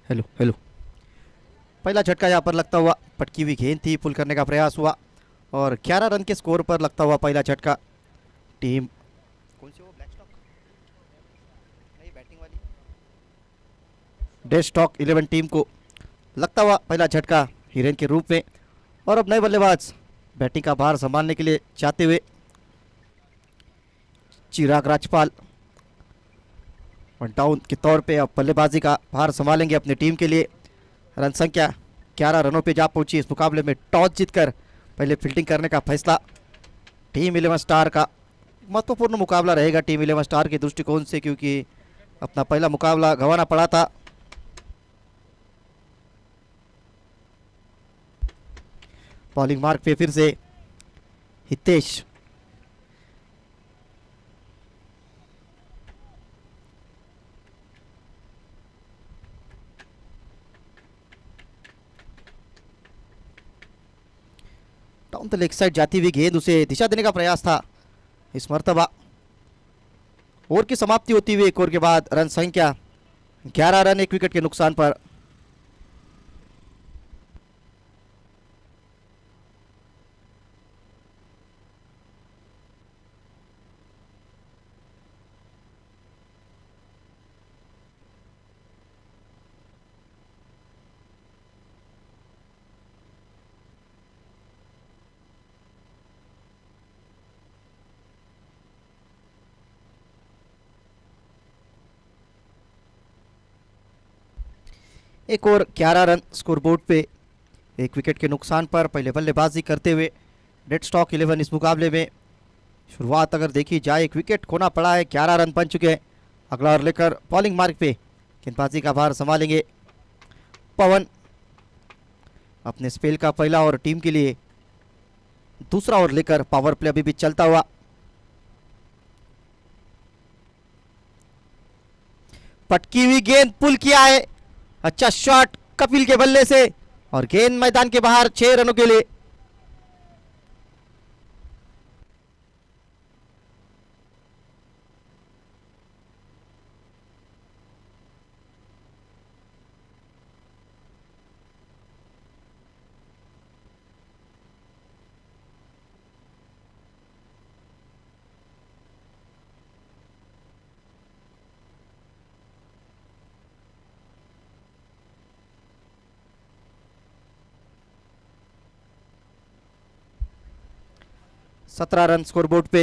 Hello hello. पहला झटका यहाँ पर लगता हुआ, पटकी हुई गेंद थी, पुल करने का प्रयास हुआ और 11 रन के स्कोर पर लगता हुआ पहला झटका। टीम कौन सी, वो ब्लैक स्टॉक नहीं, बैटिंग वाली डे स्टॉक 11 टीम को लगता हुआ पहला झटका हिरेन के रूप में। और अब नए बल्लेबाज बैटिंग का भार संभालने के लिए चाहते हुए चिराग राजपाल वन डाउन के तौर पे अब बल्लेबाजी का भार संभालेंगे अपनी टीम के लिए। रन संख्या 11 रनों पे जा पहुंची इस मुकाबले में। टॉस जीतकर पहले फील्डिंग करने का फैसला टीम 11 स्टार का। महत्वपूर्ण मुकाबला रहेगा टीम 11 स्टार के दृष्टिकोण से, क्योंकि अपना पहला मुकाबला गंवाना पड़ा था। बॉलिंग मार्क पे फिर से Hitesh. Down the leg side जाती हुई गेंद, उसे दिशा देने का प्रयास था इस मर्तबा। ओवर की समाप्ति होती हुई एक ओवर के बाद रन संख्या 11 रन, एक विकेट के नुकसान पर। एक और 11 रन स्कोरबोर्ड पे, एक विकेट के नुकसान पर पहले बल्लेबाजी करते हुए डेड स्टॉक 11 इस मुकाबले में। शुरुआत अगर देखी जाए, एक विकेट खोना पड़ा है, 11 रन बन चुके हैं। अगला ओवर लेकर बॉलिंग मार्ग पे गेंदबाजी का भार संभालेंगे पवन। अपने स्पेल का पहला और टीम के लिए दूसरा ओवर लेकर पावर प्ले अभी भी चलता हुआ। पटकी हुई गेंद, पुल किया है, अच्छा शॉट कपिल के बल्ले से और गेंद मैदान के बाहर 6 रनों के लिए। सत्रह रन स्कोरबोर्ड पे।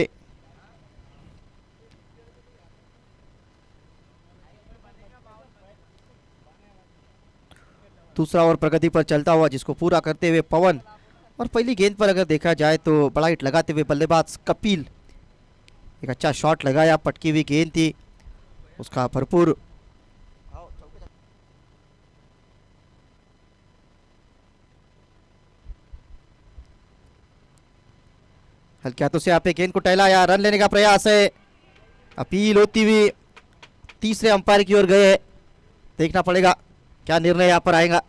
दूसरा ओवर प्रगति पर चलता हुआ, जिसको पूरा करते हुए पवन। और पहली गेंद पर अगर देखा जाए तो बड़ा हिट लगाते हुए बल्लेबाज कपिल, एक अच्छा शॉट लगाया, पटकी हुई गेंद थी, उसका भरपूर हल्के हाथों से यहाँ पे गेंद को टहलाया, रन लेने का प्रयास है। अपील होती हुई तीसरे अंपायर की ओर गए। देखना पड़ेगा क्या निर्णय यहाँ पर आएगा।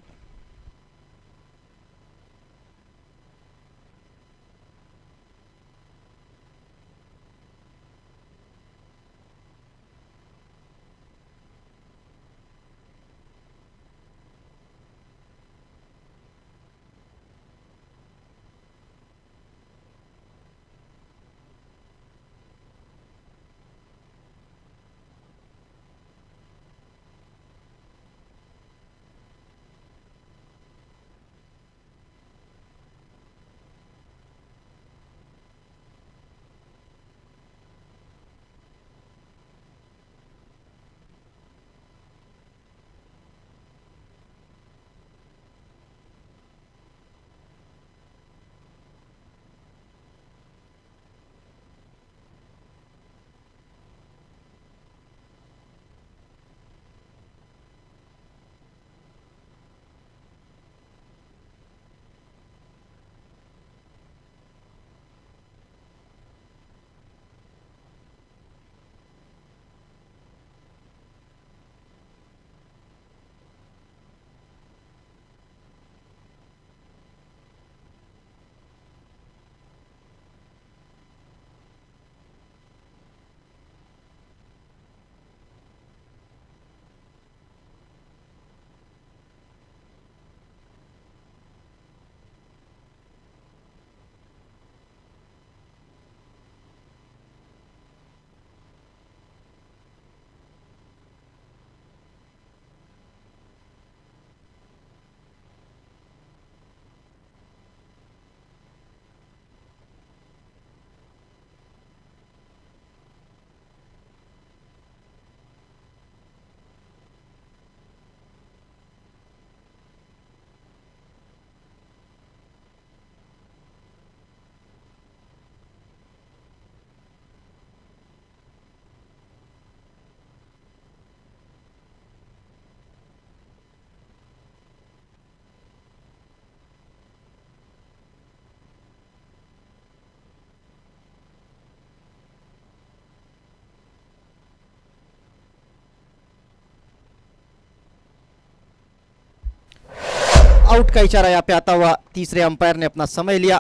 आउट का इशारा यहाँ पे आता हुआ तीसरे अंपायर ने अपना समय लिया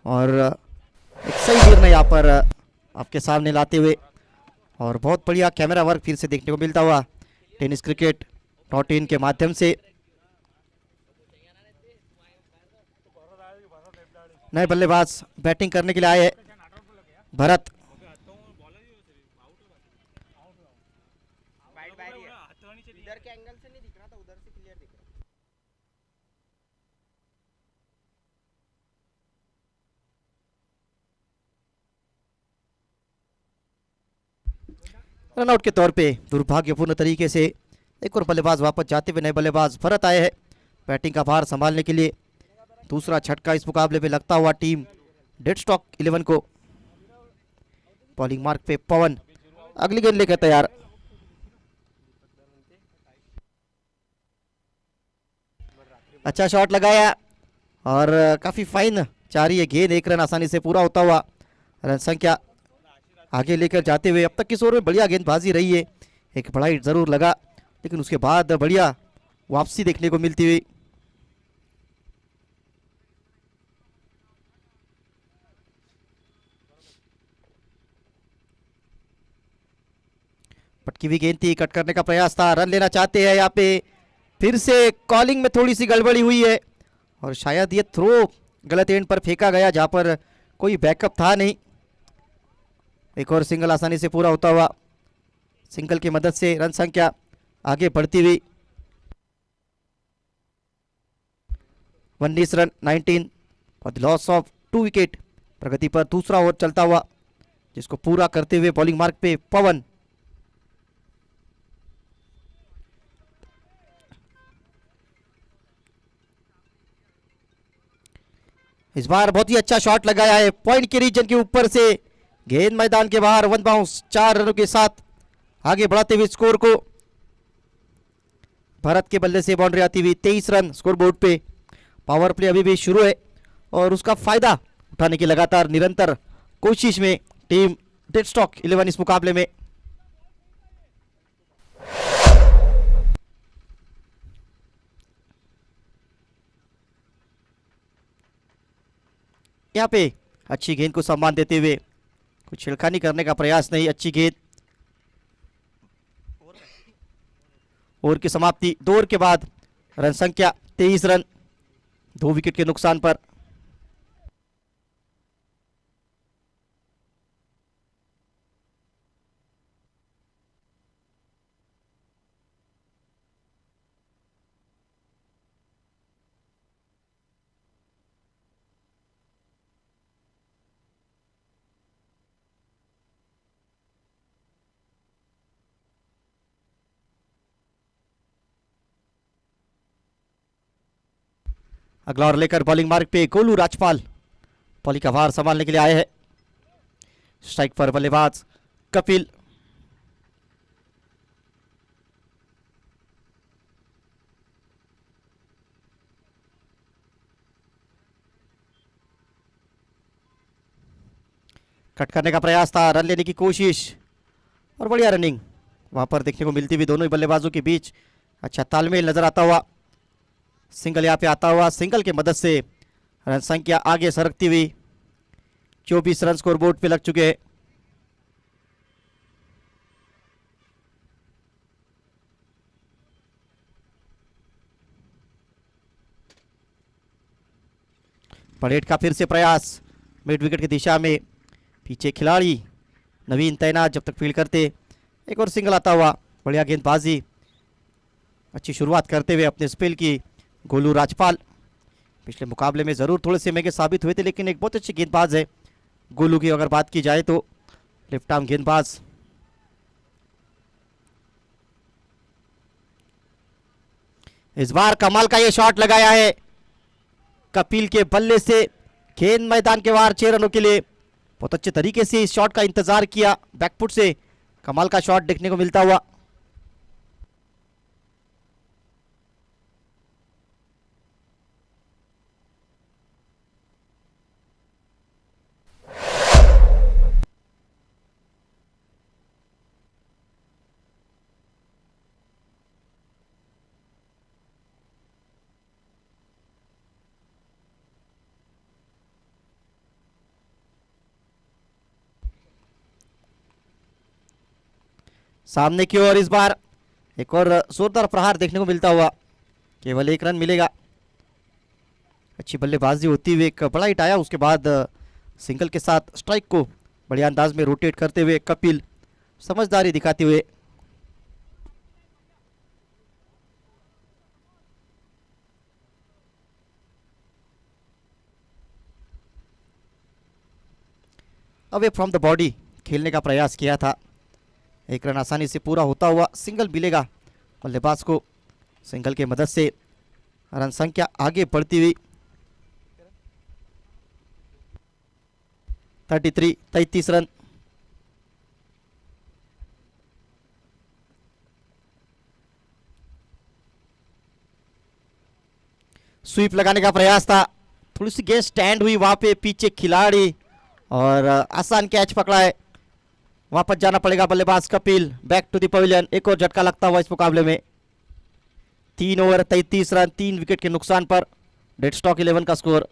और एक सही निर्णय यहाँ पर आपके सामने लाते हुए और बहुत बढ़िया कैमरा वर्क फिर से देखने को मिलता हुआ टेनिस क्रिकेट .in के माध्यम से। नए बल्लेबाज बैटिंग करने के लिए आए हैं भरत। रनआउट के तौर पे दुर्भाग्यपूर्ण तरीके से एक और बल्लेबाज वापस जाते हुए नए बल्लेबाज भरत आए हैं बैटिंग का भार संभालने के लिए। दूसरा झटका इस मुकाबले में लगता हुआ टीम डेड स्टॉक 11 को। बॉलिंग मार्क पे पवन अगली गेंद लेकर तैयार। अच्छा शॉट लगाया और काफी फाइन जा रही है गेंद। एक रन आसानी से पूरा होता हुआ रन संख्या आगे लेकर जाते हुए। अब तक की ओवर में बढ़िया गेंदबाजी रही है। एक बड़ा हिट जरूर लगा लेकिन उसके बाद बढ़िया वापसी देखने को मिलती हुई। पटकी हुई गेंद थी, कट करने का प्रयास था, रन लेना चाहते हैं यहाँ पे। फिर से कॉलिंग में थोड़ी सी गड़बड़ी हुई है और शायद ये थ्रो गलत एंड पर फेंका गया जहां पर कोई बैकअप था नहीं। एक और सिंगल आसानी से पूरा होता हुआ। सिंगल की मदद से रन संख्या आगे बढ़ती हुई। 19 रन 19 और लॉस ऑफ 2 विकेट। प्रगति पर दूसरा ओवर चलता हुआ जिसको पूरा करते हुए बॉलिंग मार्क पे पवन। इस बार बहुत ही अच्छा शॉट लगाया है पॉइंट के रीजन के ऊपर से। गेंद मैदान के बाहर, वन बाउंस 4 रनों के साथ आगे बढ़ाते हुए स्कोर को। भारत के बल्ले से बाउंड्री आती हुई 23 रन स्कोर बोर्ड पे। पावर प्ले अभी भी शुरू है और उसका फायदा उठाने की लगातार निरंतर कोशिश में टीम डेड स्टॉक 11 इस मुकाबले में। यहाँ पे अच्छी गेंद को सम्मान देते हुए कुछ छिड़खानी करने का प्रयास नहीं। अच्छी गेंद। ओवर की समाप्ति 2 ओवर के बाद रन संख्या 23 रन 2 विकेट के नुकसान पर। अगला ओवर लेकर बॉलिंग मार्क पे गोलू राजपाल बॉलिंग का भार संभालने के लिए आए हैं। स्ट्राइक पर बल्लेबाज कपिल। कट करने का प्रयास था, रन लेने की कोशिश और बढ़िया रनिंग वहां पर देखने को मिलती हुई दोनों ही बल्लेबाजों के बीच। अच्छा तालमेल नजर आता हुआ। सिंगल यहाँ पे आता हुआ, सिंगल की मदद से रन संख्या आगे सरकती हुई। 24 रन स्कोर बोर्ड पे लग चुके हैं। परेड का फिर से प्रयास मिड विकेट की दिशा में। पीछे खिलाड़ी नवीन तैनात जब तक फील्ड करते। एक और सिंगल आता हुआ, बढ़िया गेंदबाजी। अच्छी शुरुआत करते हुए अपने स्पेल की गोलू राजपाल। पिछले मुकाबले में जरूर थोड़े से महंगे साबित हुए थे लेकिन एक बहुत अच्छी गेंदबाज है गोलू की अगर बात की जाए तो। लेफ्ट आर्म गेंदबाज। इस बार कमाल का ये शॉट लगाया है कपिल के बल्ले से। गेंद मैदान के बाहर 6 रनों के लिए। बहुत अच्छे तरीके से इस शॉट का इंतजार किया, बैकफुट से कमाल का शॉट देखने को मिलता हुआ। सामने की ओर इस बार एक और जोरदार प्रहार देखने को मिलता हुआ, केवल 1 रन मिलेगा। अच्छी बल्लेबाजी होती हुई एक बड़ा हिट आया, उसके बाद सिंगल के साथ स्ट्राइक को बढ़िया अंदाज में रोटेट करते हुए कपिल समझदारी दिखाते हुए अवे फ्रॉम द बॉडी खेलने का प्रयास किया था। 1 रन आसानी से पूरा होता हुआ सिंगल मिलेगा बल्लेबाज को। सिंगल की मदद से रन संख्या आगे बढ़ती हुई 33 रन। स्वीप लगाने का प्रयास था, थोड़ी सी गेंद स्टैंड हुई वहां पे, पीछे खिलाड़ी और आसान कैच पकड़ा है। वापस जाना पड़ेगा बल्लेबाज Kapil, back to the pavilion. एक और झटका लगता हुआ इस मुकाबले में। 3 ओवर 33 रन, 3 विकेट के नुकसान पर डेड स्टॉक 11 का स्कोर।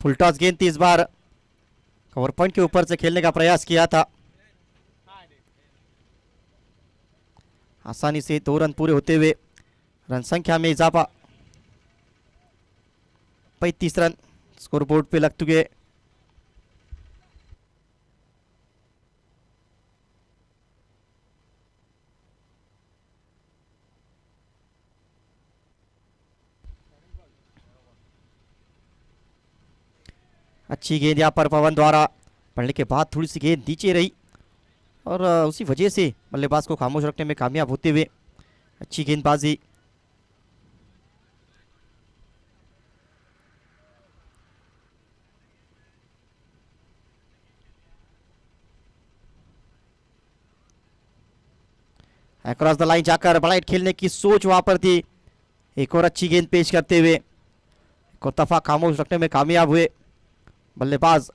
फुल टॉस गेंद थी इस बार, कवर पॉइंट के ऊपर से खेलने का प्रयास किया था। आसानी से 2 रन पूरे होते हुए रन संख्या में इजाफा। 35 रन स्कोर बोर्ड पे लग चुके। अच्छी गेंद यहाँ पर पवन द्वारा पढ़ने के बाद थोड़ी सी गेंद नीचे रही और उसी वजह से बल्लेबाज को खामोश रखने में कामयाब होते हुए अच्छी गेंदबाजी। अक्रॉस द लाइन जाकर बड़ा हिट खेलने की सोच वहां पर थी। एक और अच्छी गेंद पेश करते हुए एक और दफा खामोश रखने में कामयाब हुए बल्लेबाज।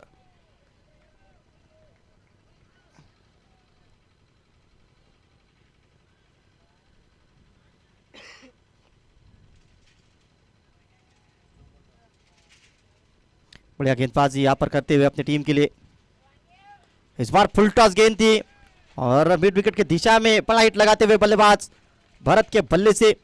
बढ़िया गेंदबाजी यहां पर करते हुए अपनी टीम के लिए। इस बार फुल टॉस गेंद थी और मिड विकेट की दिशा में बड़ा हिट लगाते हुए बल्लेबाज भरत के बल्ले से।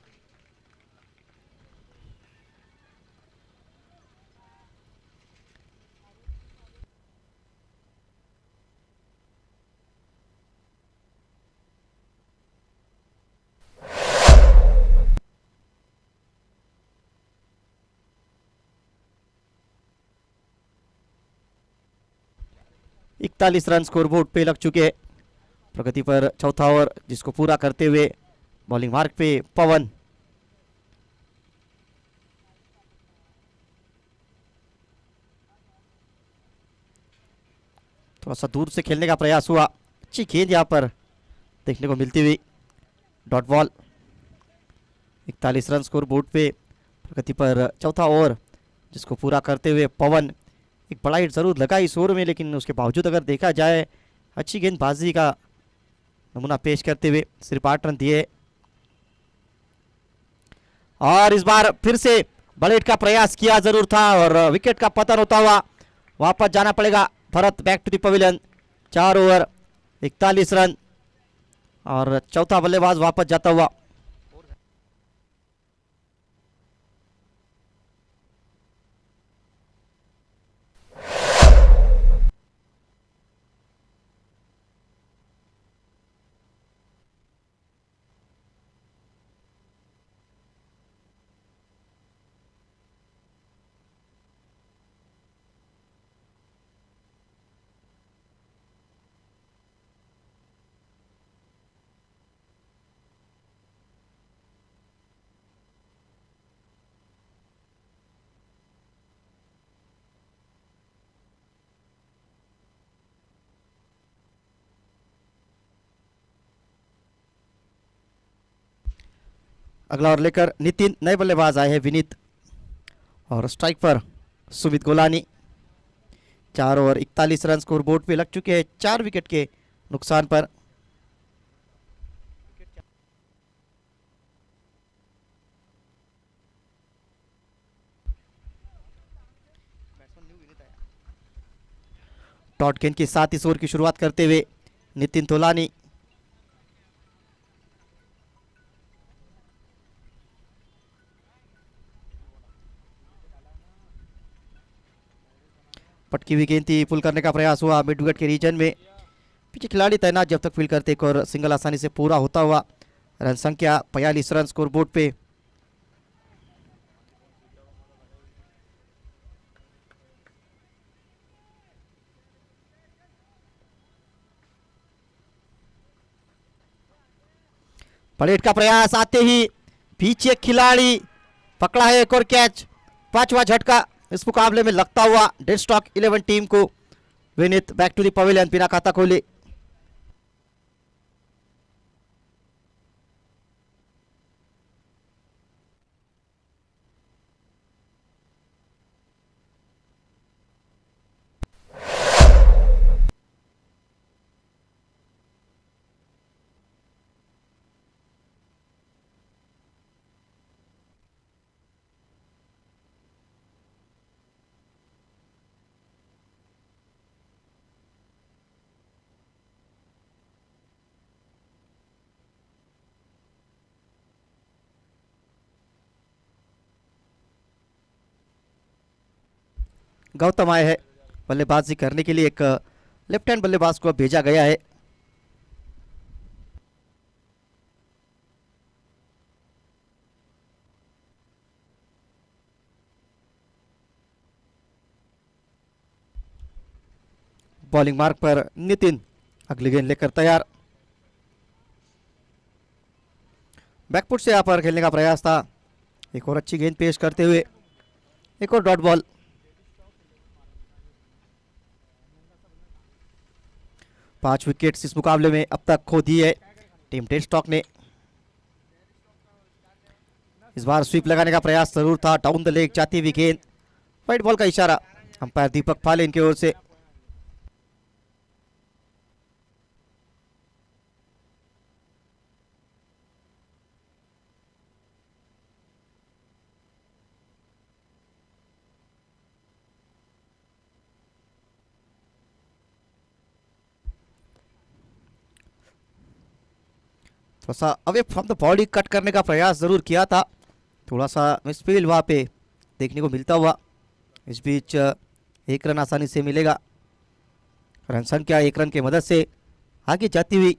इकतालीस रन स्कोरबोर्ड पे लग चुके। प्रगति पर चौथा ओवर जिसको पूरा करते हुए बॉलिंग मार्क पे पवन। थोड़ा सा दूर से खेलने का प्रयास हुआ, अच्छी गेंद यहां पर देखने को मिलती हुई, dot ball. 41 run score board पे। प्रगति पर चौथा ओवर जिसको पूरा करते हुए पवन। एक बड़ा हिट जरूर लगा इस ओवर में, लेकिन उसके बावजूद अगर देखा जाए अच्छी गेंदबाजी का नमूना पेश करते हुए सिर्फ 8 रन दिए। और इस बार फिर से बड़े हिट का प्रयास किया जरूर था और विकेट का पतन होता हुआ वापस जाना पड़ेगा Bharat, back to the pavilion. 4 over 41 run और चौथा बल्लेबाज वापस जाता हुआ। अगला ओवर लेकर नितिन, नए बल्लेबाज आए हैं विनीत और स्ट्राइक पर Sumit Golani. 4 over 41 run score board पे लग चुके हैं 4 विकेट के नुकसान पर। टॉट गेंद के साथ इस ओवर की शुरुआत करते हुए नितिन तोलानी। पटकी हुई गेंद थी, पुल करने का प्रयास हुआ मिड विकेट के रीजन में। पीछे खिलाड़ी तैनात, जब तक फील्ड करते एक और सिंगल आसानी से पूरा होता हुआ। रन संख्या 42 रन स्कोर बोर्ड पे। पलेट का प्रयास आते ही पीछे खिलाड़ी पकड़ा है, एक और कैच। 5वां झटका इस मुकाबले में लगता हुआ डेड स्टॉक 11 टीम को। Vineet back to the pavilion बिना खाता खोले। गौतम आए हैं बल्लेबाजी करने के लिए। एक लेफ्ट हैंड बल्लेबाज को भेजा गया है। बॉलिंग मार्क पर नितिन, अगली गेंद लेकर तैयार। बैकफुट से यहाँ पर खेलने का प्रयास था। एक और अच्छी गेंद पेश करते हुए एक और डॉट बॉल। 5 विकेट्स इस मुकाबले में अब तक खो दी है टीम डेड स्टॉक ने। इस बार स्वीप लगाने का प्रयास जरूर था, डाउन द लेग जाती हुई गेंद। वाइट बॉल का इशारा अंपायर दीपक फालेन की ओर से। थोड़ा सा away from the body cut करने का प्रयास जरूर किया था, थोड़ा सा मिसफील वहां पे देखने को मिलता हुआ। इस बीच एक रन आसानी से मिलेगा। रन संख्या 1 रन की मदद से आगे जाती हुई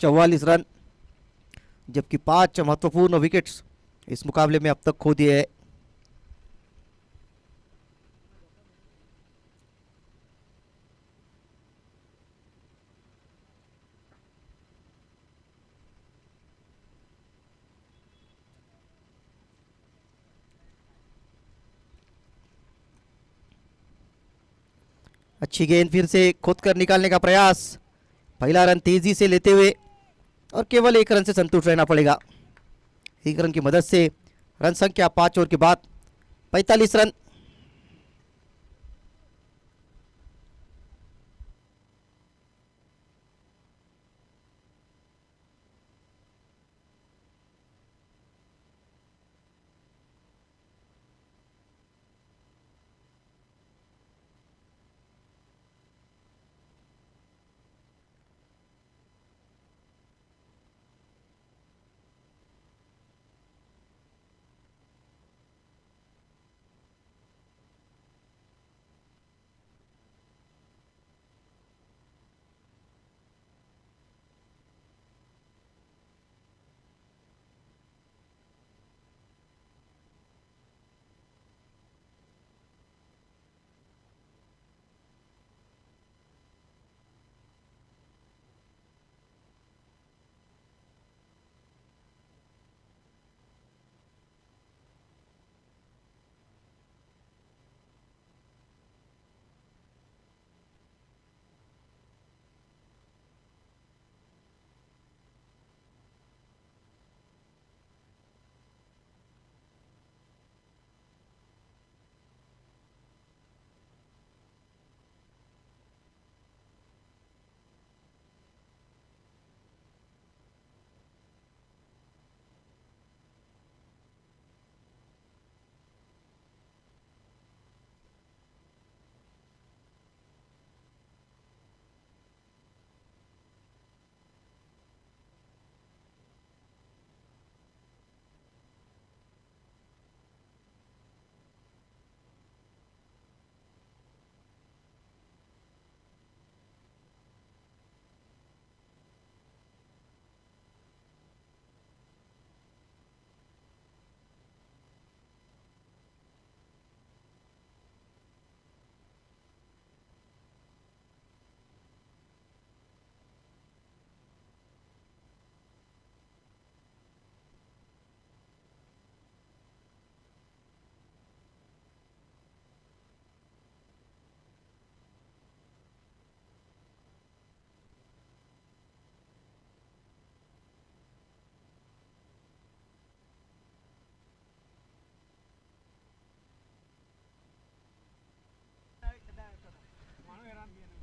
44 रन, जबकि 5 महत्वपूर्ण विकेट्स इस मुकाबले में अब तक खो दिए हैं। अच्छी गेंद फिर से खुद कर निकालने का प्रयास। पहला रन तेजी से लेते हुए और केवल 1 रन से संतुष्ट रहना पड़ेगा। 1 रन की मदद से रन संख्या 5 ओवर के बाद 45 रन।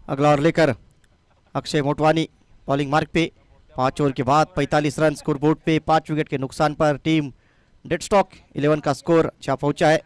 अगला ओवर लेकर अक्षय मोटवानी बॉलिंग मार्क पे। 5 ओवर के बाद 45 रन स्कोर बोर्ड पे। 5 विकेट के नुकसान पर टीम डेड स्टॉक 11 का स्कोर जा पहुंचा है।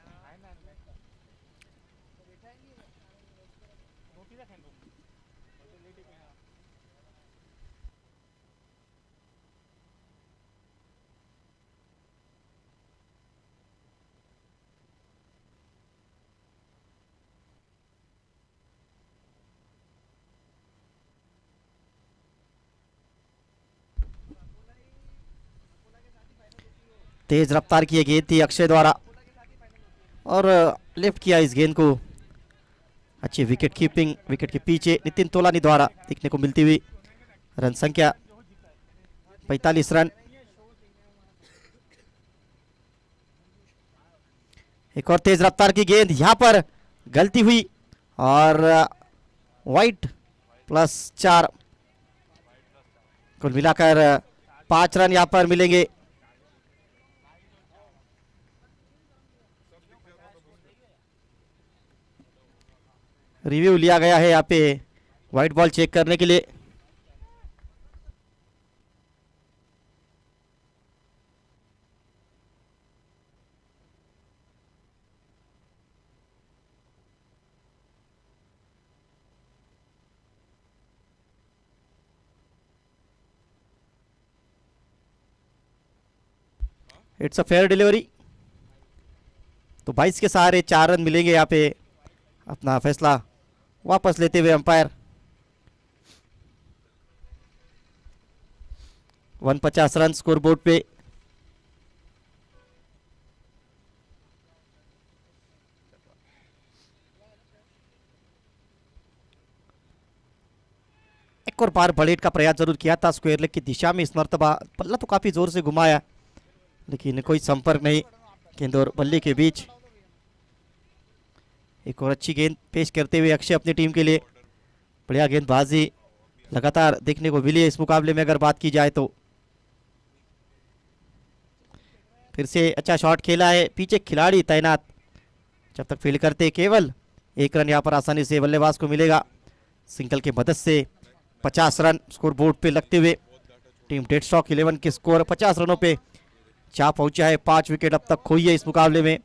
तेज रफ्तार की गेंद थी अक्षय द्वारा और लिफ्ट किया इस गेंद को। अच्छी विकेट कीपिंग विकेट के पीछे नितिन तोलानी द्वारा देखने को मिलती हुई। रन संख्या 45 रन। एक और तेज रफ्तार की गेंद, यहां पर गलती हुई और वाइट +4 कुल मिलाकर 5 रन यहां पर मिलेंगे। रिव्यू लिया गया है यहाँ पे व्हाइट बॉल चेक करने के लिए। It's a fair delivery. तो 22 के सहारे 4 रन मिलेंगे यहाँ पे। अपना फैसला वापस लेते हुए अंपायर 150 रन स्कोर बोर्ड पे। एक और बार बलेट का प्रयास जरूर किया था स्क्वायर लेग की दिशा में। इस मर्तबा बल्ला तो काफी जोर से घुमाया लेकिन कोई संपर्क नहीं गेंद और बल्ले के बीच। एक और अच्छी गेंद पेश करते हुए अक्षय अपनी टीम के लिए। बढ़िया गेंदबाजी लगातार देखने को मिली है इस मुकाबले में अगर बात की जाए तो। फिर से अच्छा शॉट खेला है, पीछे खिलाड़ी तैनात जब तक फील्ड करते केवल 1 रन यहाँ पर आसानी से बल्लेबाज को मिलेगा। सिंगल की मदद से 50 रन स्कोर बोर्ड पे लगते हुए टीम डेड स्टॉक 11 के स्कोर 50 रनों पे जा पहुंचा है। 5 विकेट अब तक खोई है इस मुकाबले में।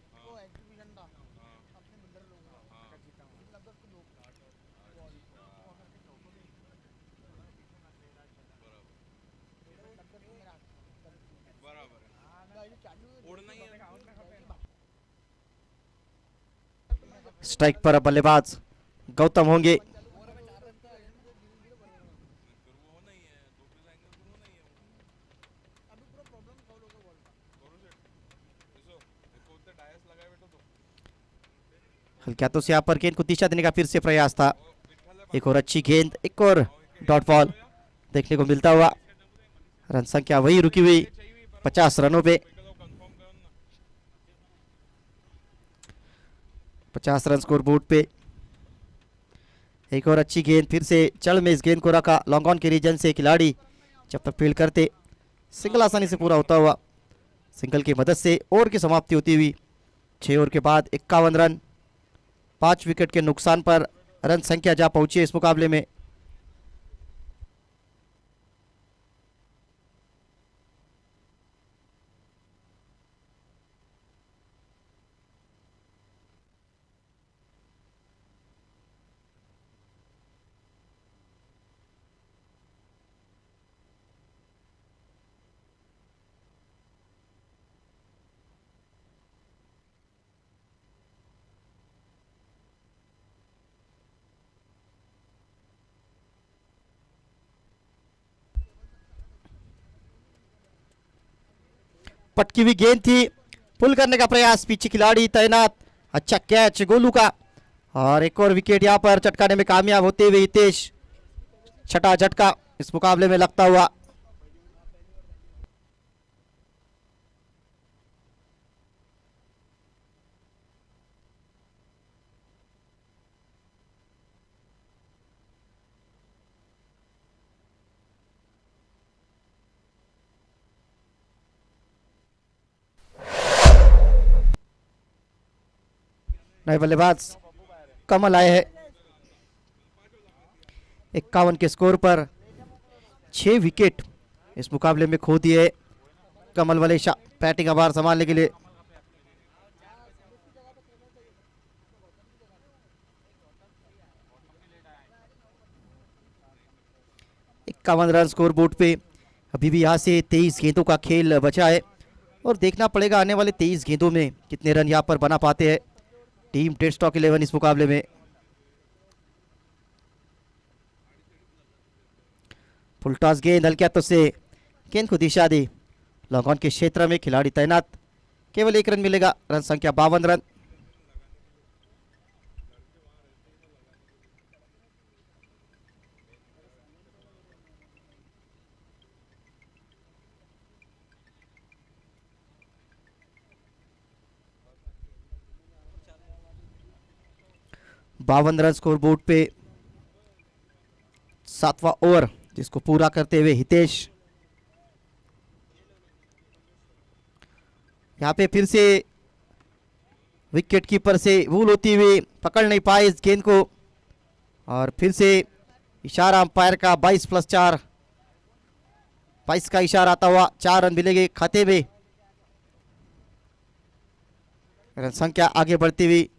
स्ट्राइक पर बल्लेबाज गौतम होंगे। हल्के हाथों से यहाँ पर गेंद को दिशा देने का फिर से प्रयास था। एक और अच्छी गेंद, एक और डॉट बॉल देखने को मिलता हुआ। रन संख्या वही रुकी हुई 50 रनों पे। 50 रन स्कोर बोर्ड पे। एक और अच्छी गेंद, फिर से चढ़ में इस गेंद को रखा लॉन्ग ऑन के रीजन से खिलाड़ी जब तक फील्ड करते। सिंगल आसानी से पूरा होता हुआ। सिंगल की मदद से ओवर की समाप्ति होती हुई 6 ओवर के बाद 51 रन। 5 विकेट के नुकसान पर रन संख्या जा पहुंची है इस मुकाबले में। पटकी हुई गेंद थी, पुल करने का प्रयास, पीछे खिलाड़ी तैनात। अच्छा कैच गोलू का और एक और विकेट यहां पर चटकाने में कामयाब होते हुए हितेश। छठा झटका इस मुकाबले में लगता हुआ। नए बल्लेबाज कमल आए हैं। 51 के स्कोर पर 6 विकेट इस मुकाबले में खो दिए कमल वलेशा बैटिंग का भार संभालने के लिए। 51 रन स्कोर बोर्ड पे। अभी भी यहाँ से 23 गेंदों का खेल बचा है और देखना पड़ेगा आने वाले 23 गेंदों में कितने रन यहाँ पर बना पाते हैं टीम डेड स्टॉक 11 इस मुकाबले में। फुल टॉस गेंद हल्के हाथों से गेंद को दिशा दी, लॉन्ग ऑन के क्षेत्र में खिलाड़ी तैनात, केवल 1 रन मिलेगा, रन संख्या 52 रन। बावन रन स्कोर बोर्ड पे। 7वां ओवर जिसको पूरा करते हुए हितेश, यहाँ पे फिर से विकेट कीपर से भूल होती हुई पकड़ नहीं पाए इस गेंद को और फिर से इशारा अंपायर का 22+4, 22 का इशारा आता हुआ 4 रन मिलेंगे खाते में। रन संख्या आगे बढ़ती हुई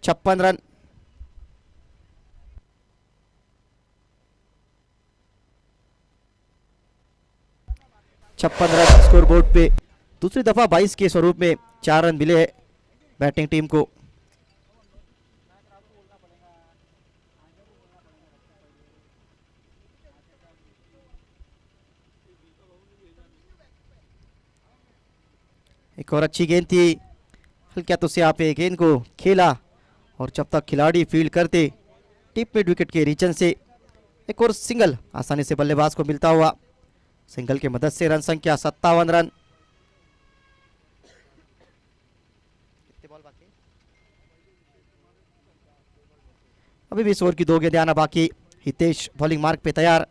56 रन। छप्पन रन स्कोर बोर्ड पे। दूसरी दफा 22 के स्वरूप में 4 रन मिले हैं बैटिंग टीम को। एक और अच्छी गेंद थी, हल्के हाथों से आप गेंद को खेला और जब तक खिलाड़ी फील्ड करते टिप मिड विकेट के रीजन से एक और सिंगल आसानी से बल्लेबाज को मिलता हुआ। सिंगल की मदद से रन संख्या 57 रन। अभी भी 1 ओवर की 2 गेंदें आना बाकी। हितेश बॉलिंग मार्क पे तैयार।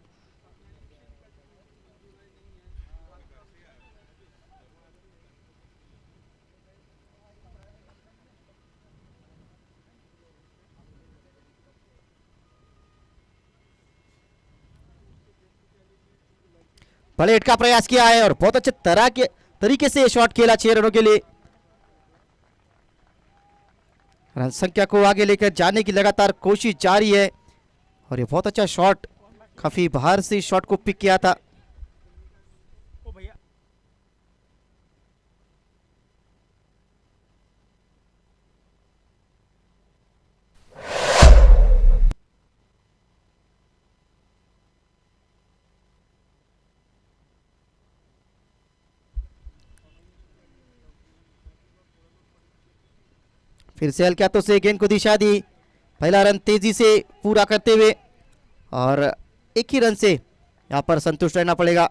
बड़े हिट का प्रयास किया है और बहुत अच्छे तरह के तरीके से शॉट खेला 6 रनों के लिए। रन संख्या को आगे लेकर जाने की लगातार कोशिश जारी है और ये बहुत अच्छा शॉट, काफी बाहर से शॉट को पिक किया था। फिर से हल्के हाथों से गेंद को दिशा दी, पहला रन तेजी से पूरा करते हुए और 1 ही रन से यहां पर संतुष्ट रहना पड़ेगा।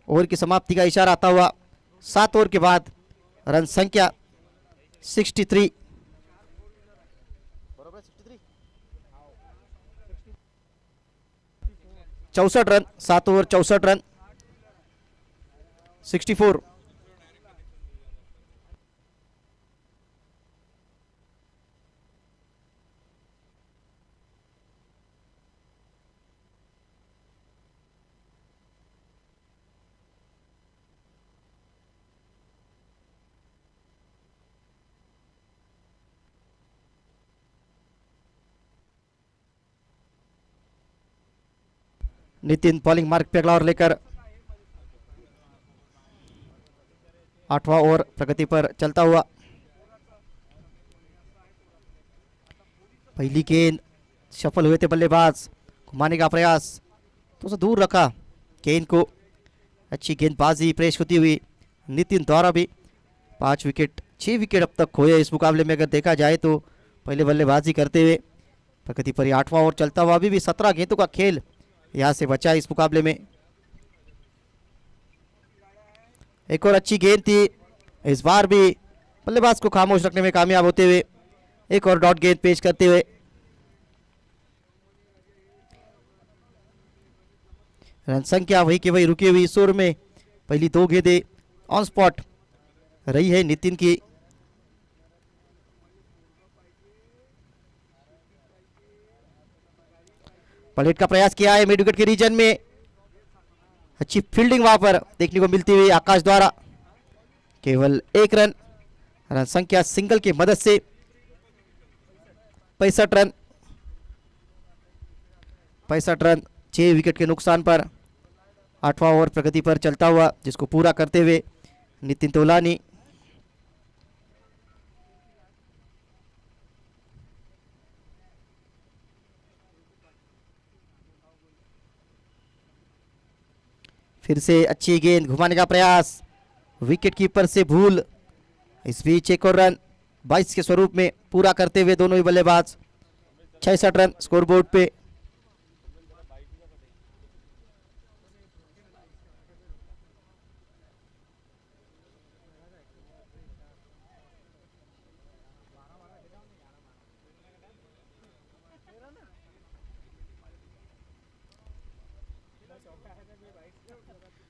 ओवर की समाप्ति का इशारा आता हुआ 7 ओवर के बाद रन संख्या 63। 64 run, 7 over 64 run, 64। Nitin bowling mark पे अगला ओवर लेकर 8वां ओवर प्रगति पर चलता हुआ। पहली गेंद सफल हुए थे बल्लेबाज, घुमाने का प्रयास तो उसे दूर रखा गेंद को। अच्छी गेंदबाजी पेश होती हुई नितिन द्वारा भी 5 विकेट 6 विकेट अब तक खोए इस मुकाबले में अगर देखा जाए तो पहले बल्लेबाजी करते हुए। प्रगति पर 8वां ओवर चलता हुआ, अभी भी 17 गेंदों का खेल यहां से बचा इस मुकाबले में। एक और अच्छी गेंद थी, इस बार भी बल्लेबाज को खामोश रखने में कामयाब होते हुए एक और डॉट गेंद पेश करते हुए। रन संख्या वही की वही रुकी हुई इस ओवर में। पहली 2 गेंदें ऑन स्पॉट रही है नितिन की। पलट का प्रयास किया है मिड विकेट के रीजन में, अच्छी फील्डिंग वहां पर देखने को मिलती हुई आकाश द्वारा। केवल 1 रन, रन संख्या सिंगल की मदद से 65 रन। 65 रन 6 विकेट के नुकसान पर 8वां ओवर प्रगति पर चलता हुआ, जिसको पूरा करते हुए नितिन तोलानी। फिर से अच्छी गेंद घुमाने का प्रयास, विकेट कीपर से भूल। इस बीच एक और रन 22 के स्वरूप में पूरा करते हुए दोनों ही बल्लेबाज। 66 रन स्कोरबोर्ड पे।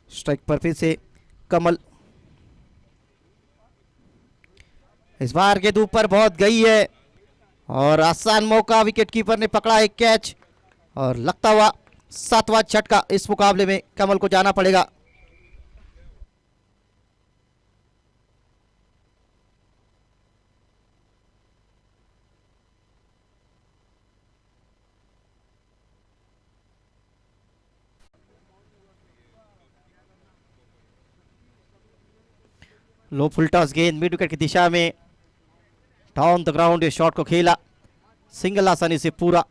स्ट्राइक पर फिर से कमल। इस बार गेंद ऊपर बहुत गई है और आसान मौका, विकेट कीपर ने पकड़ा एक कैच और लगता हुआ 7वां झटका इस मुकाबले में कमल को जाना पड़ेगा। लो फुल टॉस गेंद मिड विकेट की दिशा में, डाउन द ग्राउंड ये शॉट को खेला, सिंगल आसानी से पूरा।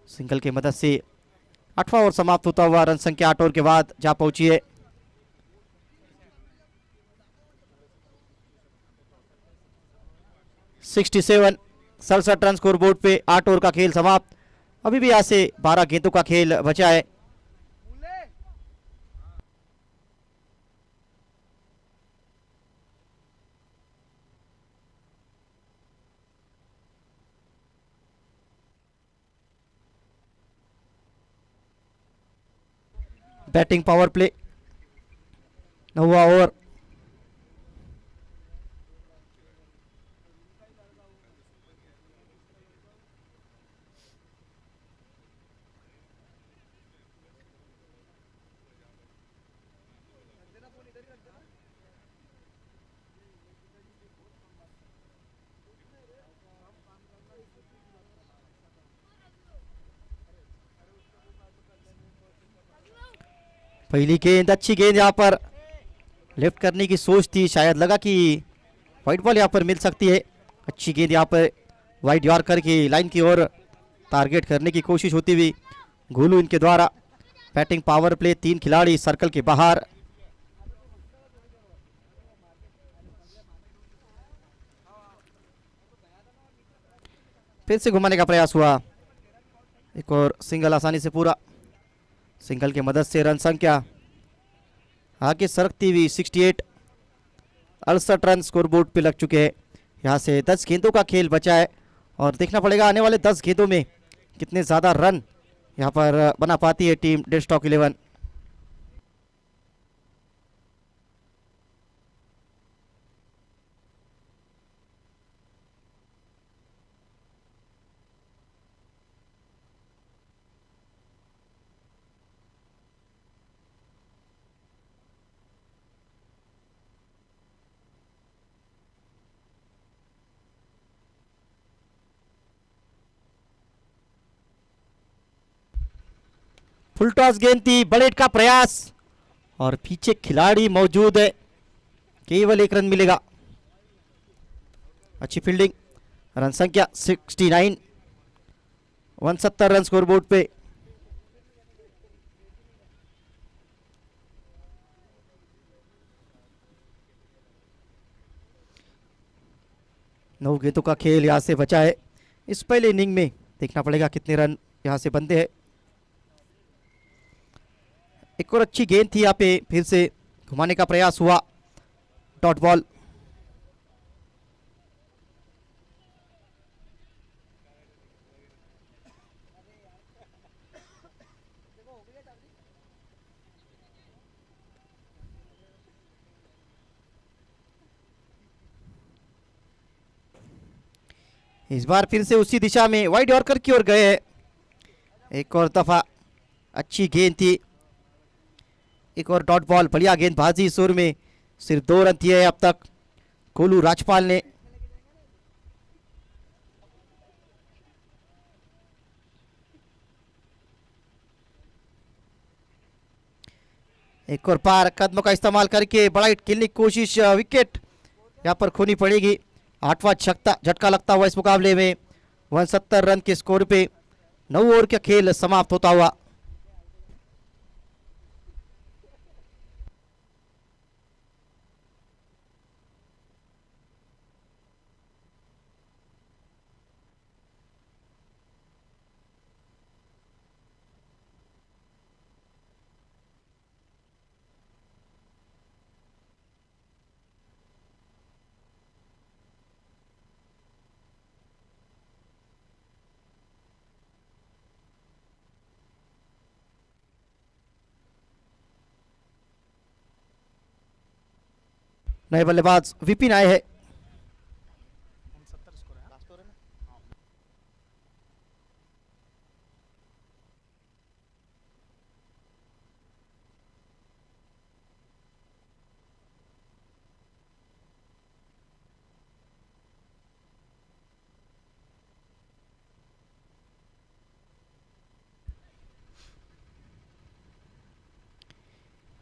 सिंगल की मदद से 8वां ओवर समाप्त होता हुआ रन संख्या 8 ओवर के बाद जा पहुंची है। (67) 67 रन स्कोर बोर्ड पे। 8 ओवर का खेल समाप्त। अभी भी यहाँ से 12 गेंदों का खेल बचा है। बैटिंग पावर प्ले, 9वां ओवर। पहली गेंद, अच्छी गेंद, यहाँ पर लेफ्ट करने की सोच थी, शायद लगा कि वाइट बॉल यहाँ पर मिल सकती है। अच्छी गेंद यहाँ पर वाइड यॉर्कर की लाइन की ओर टारगेट करने की कोशिश होती हुई गोलू इनके द्वारा। बैटिंग पावर प्ले, 3 खिलाड़ी सर्कल के बाहर। फिर से घुमाने का प्रयास हुआ, एक और सिंगल आसानी से पूरा। सिंगल की मदद से रन संख्या आगे सरकती हुई 68, 68 रन स्कोरबोर्ड पे लग चुके हैं। यहाँ से 10 गेंदों का खेल बचा है और देखना पड़ेगा आने वाले 10 गेंदों में कितने ज़्यादा रन यहाँ पर बना पाती है टीम डेडस्टॉक 11। फुल टॉस गेंद थी, बड़ेट का प्रयास और पीछे खिलाड़ी मौजूद है, केवल 1 रन मिलेगा। अच्छी फील्डिंग, रन संख्या 69, 69 रन स्कोरबोर्ड पे। नौ गेंदों का खेल यहाँ से बचा है इस पहले इनिंग में। देखना पड़ेगा कितने रन यहाँ से बनते हैं। एक और अच्छी गेंद थी यहाँ पे, फिर से घुमाने का प्रयास हुआ, डॉट बॉल। इस बार फिर से उसी दिशा में वाइड यॉर्कर की ओर गए हैं। एक और दफा अच्छी गेंद थी, एक और डॉट बॉल, बढ़िया गेंदबाजी सुर में। सिर्फ 2 रन दिए अब तक गोलू राजपाल ने। एक और पार कदमों का इस्तेमाल करके बड़ा हिट खेलने की कोशिश, विकेट यहाँ पर खोनी पड़ेगी। 8वां झटका लगता हुआ इस मुकाबले में 69 रन के स्कोर पे 9 ओवर का खेल समाप्त होता हुआ। नए बल्लेबाज विपिन आए हैं।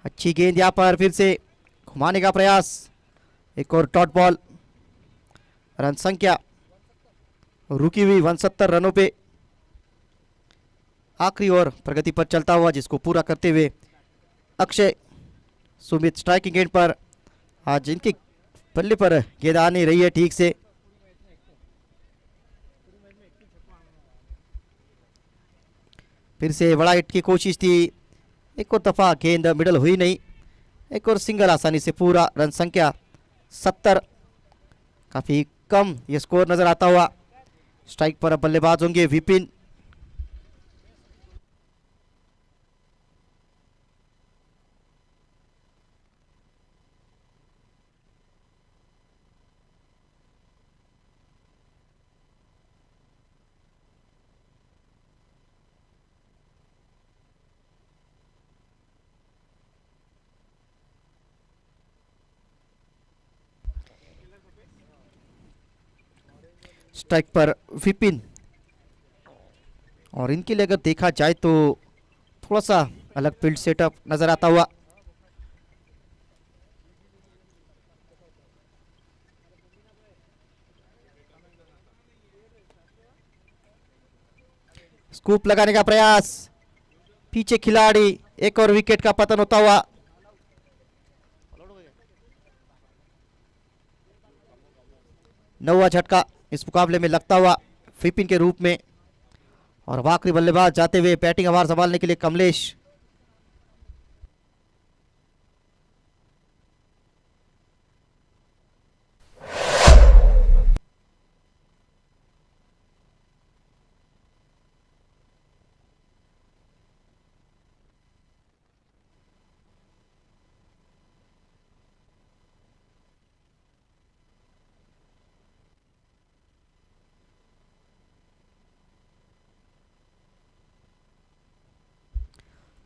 अच्छी गेंद यहाँ पर फिर से घुमाने का प्रयास, एक और डॉट बॉल। रन संख्या रुकी हुई 69 रनों पे। आखिरी ओवर प्रगति पर चलता हुआ, जिसको पूरा करते हुए अक्षय सुमित स्ट्राइकिंग एंड पर। आज इनके बल्ले पर गेंद आ नहीं रही है ठीक से। फिर से बड़ा हिट की कोशिश थी, एक और दफा गेंद मिडल हुई नहीं। एक और सिंगल आसानी से पूरा। रन संख्या 70, काफी कम ये स्कोर नजर आता हुआ। स्ट्राइक पर अब बल्लेबाज होंगे विपिन। स्ट्राइक पर विपिन, और इनके लिए अगर देखा जाए तो थोड़ा सा अलग फील्ड सेटअप नजर आता हुआ। स्कूप लगाने का प्रयास, पीछे खिलाड़ी, एक और विकेट का पतन होता हुआ। नौवां झटका इस मुकाबले में लगता हुआ विपिन के रूप में। और आखिरी बल्लेबाज जाते हुए बैटिंग आभार संभालने के लिए कमलेश।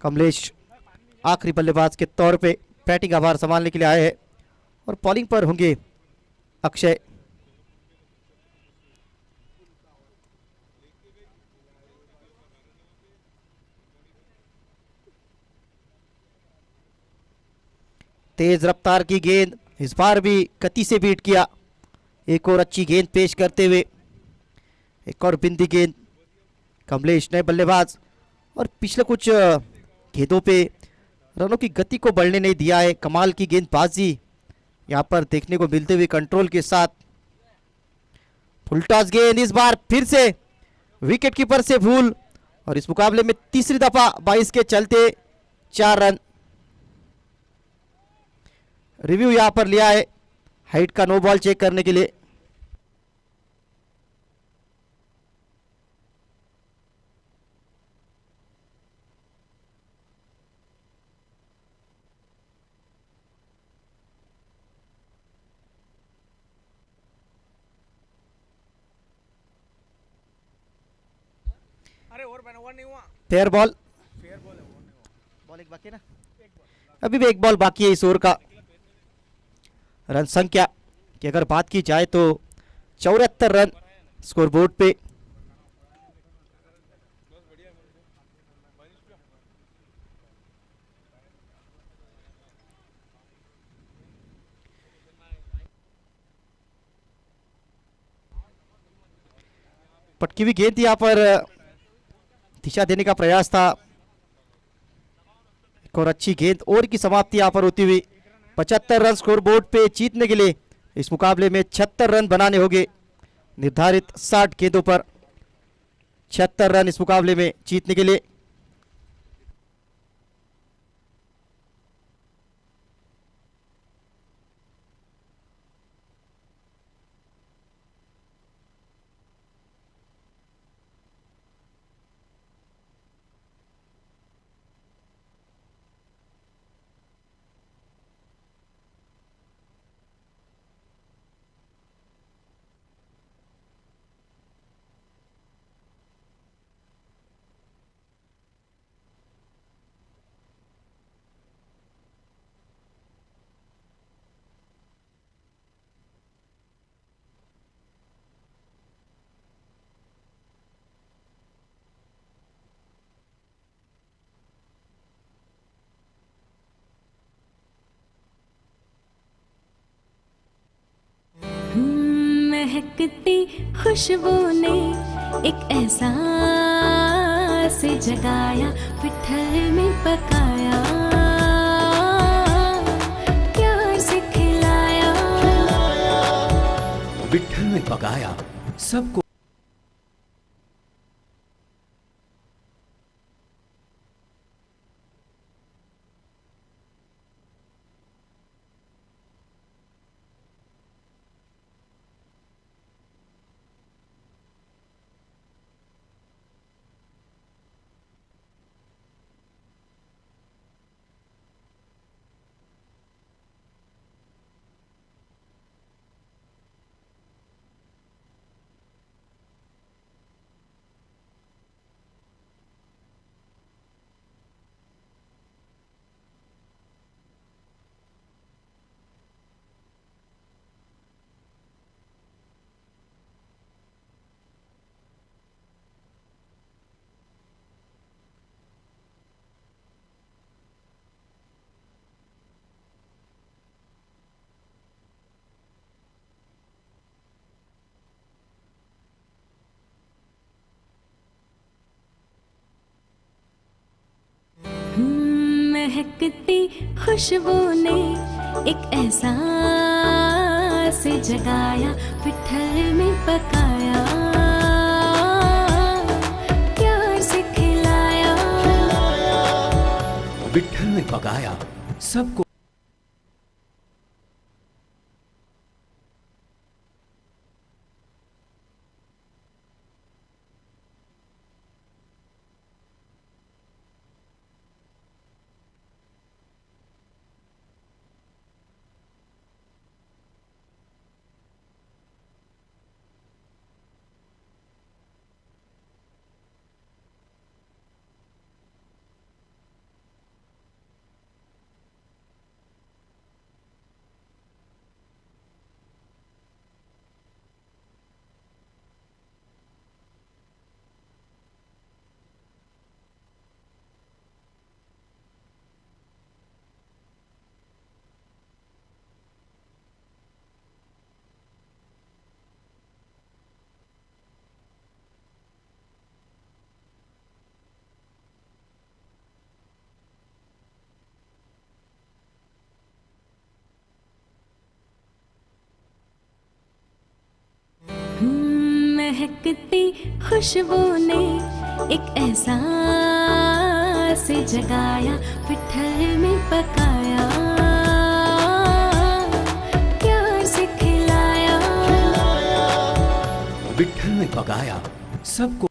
कमलेश आखिरी बल्लेबाज के तौर पे बैटिंग आभार संभालने के लिए आए हैं, और बॉलिंग पर होंगे अक्षय। तेज रफ्तार की गेंद, इस बार भी गति से बीट किया। एक और अच्छी गेंद पेश करते हुए, एक और बिंदी गेंद। कमलेश नए बल्लेबाज, और पिछले कुछ गेंदों पे रनों की गति को बढ़ने नहीं दिया है। कमाल की गेंदबाजी यहाँ पर देखने को मिलते हुए कंट्रोल के साथ। फुलटॉस गेंद, इस बार फिर से विकेट कीपर से भूल, और इस मुकाबले में तीसरी दफा 22 के चलते 4 रन। रिव्यू यहां पर लिया है हाइट का नो बॉल चेक करने के लिए। फेयर बॉल, बॉल एक बाकी है ना, अभी भी एक बॉल बाकी है इस ओवर का। रन संख्या की अगर बात की जाए तो 74 रन स्कोरबोर्ड पे। पटकी हुई गेंद यहाँ पर दिशा देने का प्रयास था। एक और अच्छी गेंद, ओवर की समाप्ति यहाँ पर होती हुई। 75 रन स्कोरबोर्ड पे जीतने के लिए इस मुकाबले में 76 रन बनाने होंगे निर्धारित 60 गेंदों पर। 76 रन इस मुकाबले में जीतने के लिए। महकती खुशबू ने एक एहसास जगाया, पिठर में पकाया, प्यार से खिलाया, विट्ठल में पकाया सबको। महकती खुशबू ने एक एहसास जगाया, पिठर में पकाया, प्यार से खिलाया, विट्ठल में पकाया सबको। महकती खुशबू ने एक एहसास जगाया, पिठर में पकाया, प्यार से खिलाया, विट्ठल में पकाया सबको।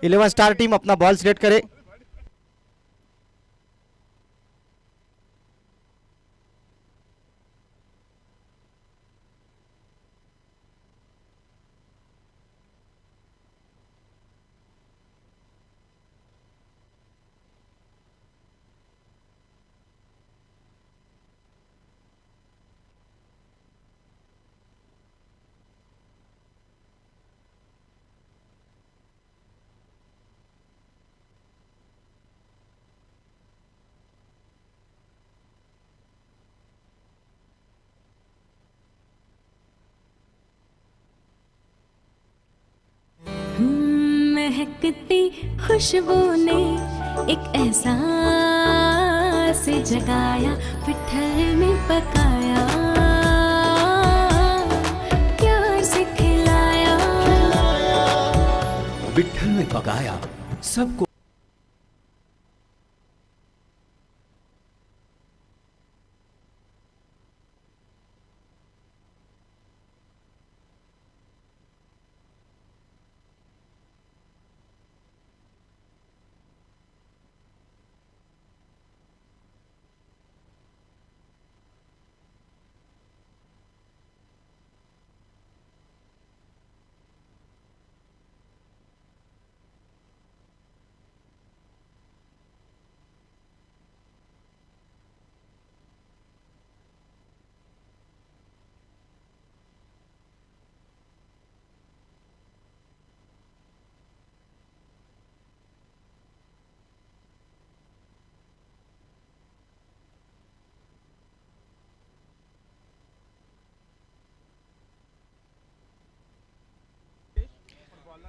11 स्टार टीम अपना बॉल सिलेक्ट करे। महकती खुशबू ने एक एहसास जगाया, पिठर में पकाया, प्यार से खिलाया। विट्ठल में पकाया सबको।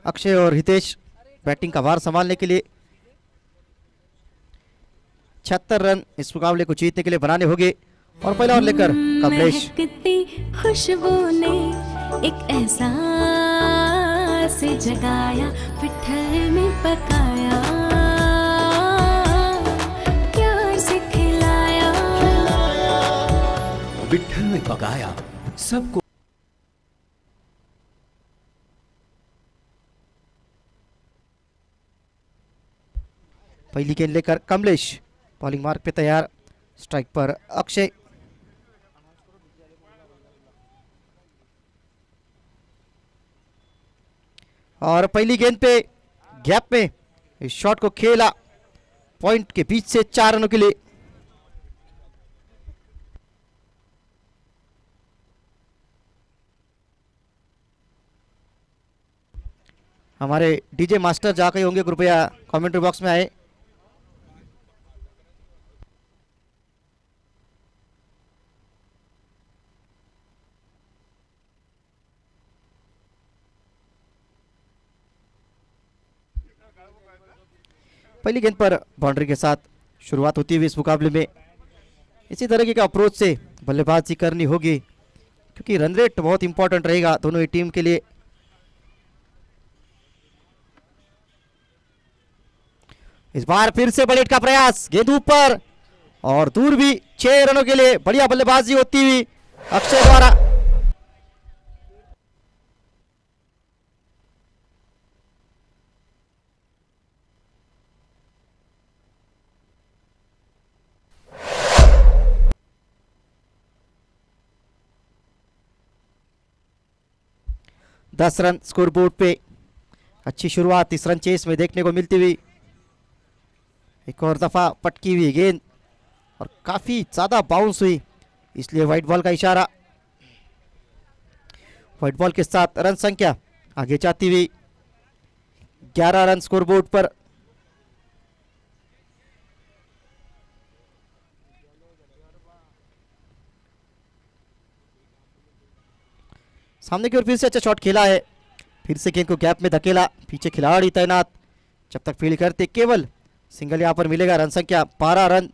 अक्षय और हितेश बैटिंग का भार संभालने के लिए 76 रन इस मुकाबले को जीतने के लिए बनाने होंगे। और पहला ओवर लेकर कमलेश। महकती खुशबू ने एक एहसास जगाया, पिठर में पकाया, प्यार से खिलाया। विट्ठल में पकाया सबको। पहली गेंद लेकर कमलेश बॉलिंग मार्क पे तैयार। स्ट्राइक पर अक्षय। और पहली गेंद पे गैप में इस शॉट को खेला पॉइंट के बीच से 4 रनों के लिए। हमारे डीजे मास्टर जाके होंगे, कृपया कमेंट्री बॉक्स में आए। पहली गेंद पर बाउंड्री के साथ शुरुआत होती हुई इस मुकाबले में इसी तरह के अप्रोच से बल्लेबाजी करनी होगी, क्योंकि रन रेट बहुत इंपॉर्टेंट रहेगा दोनों ही टीम के लिए। इस बार फिर से बड़े का प्रयास, गेंद ऊपर और दूर भी। 6 रनों के लिए बढ़िया बल्लेबाजी होती हुई अक्षय द्वारा। दस रन स्कोरबोर्ड पे। अच्छी शुरुआत इस रन चेस में देखने को मिलती हुई। एक और दफा पटकी हुई गेंद और काफी ज्यादा बाउंस हुई, इसलिए व्हाइट बॉल का इशारा। व्हाइट बॉल के साथ रन संख्या आगे जाती हुई 11 रन स्कोरबोर्ड पर। सामने की ओर फिर से अच्छा शॉट खेला है, फिर से गेंद को गैप में धकेला। पीछे खिलाड़ी तैनात, जब तक फील्ड करते केवल सिंगल यहां पर मिलेगा। रन संख्या 12 रन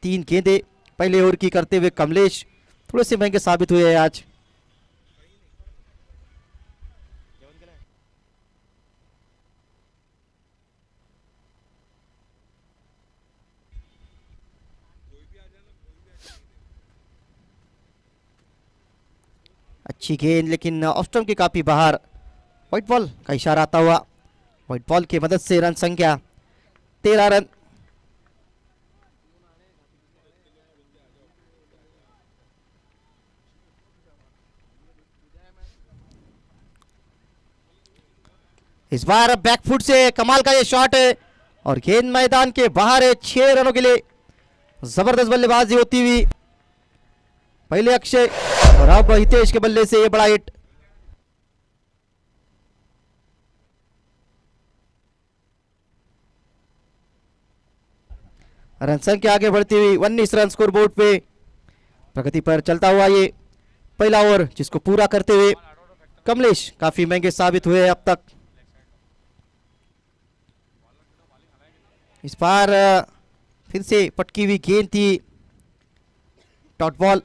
3 गेंदें पहले ओवर की करते हुए कमलेश थोड़े से महंगे साबित हुए हैं आज। अच्छी गेंद लेकिन ऑफ स्टंप के काफी बाहर। व्हाइट बॉल का इशारा आता हुआ व्हाइट बॉल की मदद से रन संख्या 13 रन। इस बार बैकफुट से कमाल का ये शॉट है और गेंद मैदान के बाहर है। 6 रनों के लिए जबरदस्त बल्लेबाजी होती हुई पहले अक्षय और अब हितेश के बल्ले से ये बड़ा हिट। रन संख्या आगे बढ़ती हुई 19 रन स्कोर बोर्ड पे प्रगति पर चलता हुआ ये पहला ओवर, जिसको पूरा करते हुए कमलेश काफी महंगे साबित हुए अब तक। इस बार फिर से पटकी हुई गेंद थी, dot ball.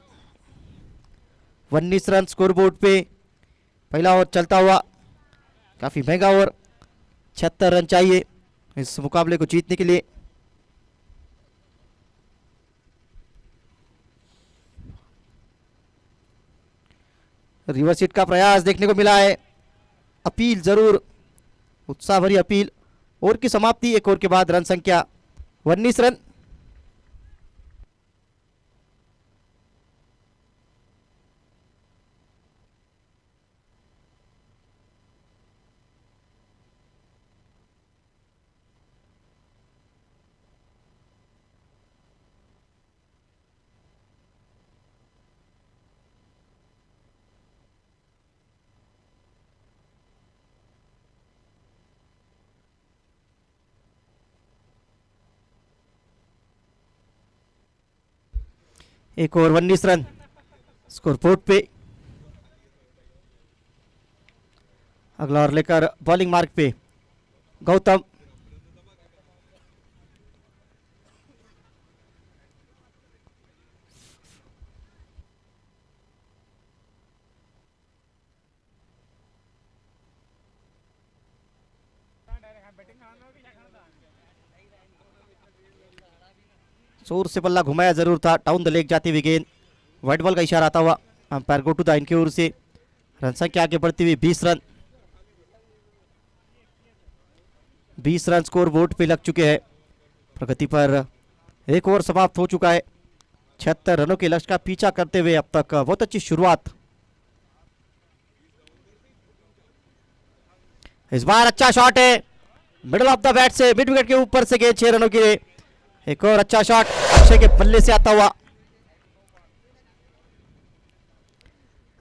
19 run score board पे पहला ओवर चलता हुआ, काफी महंगा ओवर। 76 रन चाहिए इस मुकाबले को जीतने के लिए। रिवर्स हिट का प्रयास देखने को मिला है, अपील जरूर, उत्साह भरी अपील। ओवर की समाप्ति, एक ओवर के बाद रन संख्या 19 रन। एक ओवर 19 रन स्कोर बोर्ड पे। अगला ओवर लेकर बॉलिंग मार्क पे गौतम। जोर से बल्ला घुमाया जरूर था, डाउन द लेग जाती हुई गेंद, व्हाइट बॉल का इशारा आता हुआ अंपायर गो टू द इनकी ओर से। रन संख्या आगे बढ़ती हुई 20 रन। 20 रन स्कोर बोर्ड पे लग चुके हैं। प्रगति पर एक ओवर समाप्त हो चुका है। 76 रनों के लक्ष्य का पीछा करते हुए अब तक बहुत अच्छी शुरुआत। इस बार अच्छा शॉट है, मिडल ऑफ द बैट से मिड विकेट के ऊपर से गेंद 6 रनों के लिए। एक और अच्छा शॉट अक्षय के बल्ले से आता हुआ।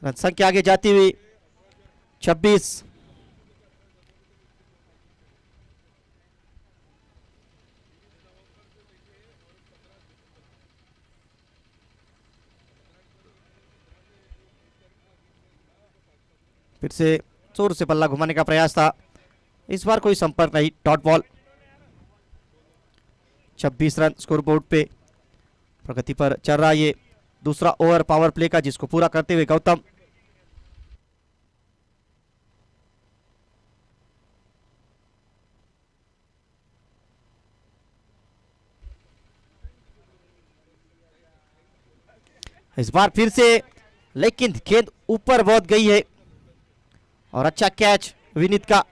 रन संख्या आगे जाती हुई 26। फिर से जोर से बल्ला घुमाने का प्रयास था, इस बार कोई संपर्क नहीं, dot ball. 26 run score board पे प्रगति पर चल रहा ये दूसरा ओवर पावर प्ले का, जिसको पूरा करते हुए गौतम। इस बार फिर से, लेकिन गेंद ऊपर बहुत गई है और अच्छा कैच विनीत का।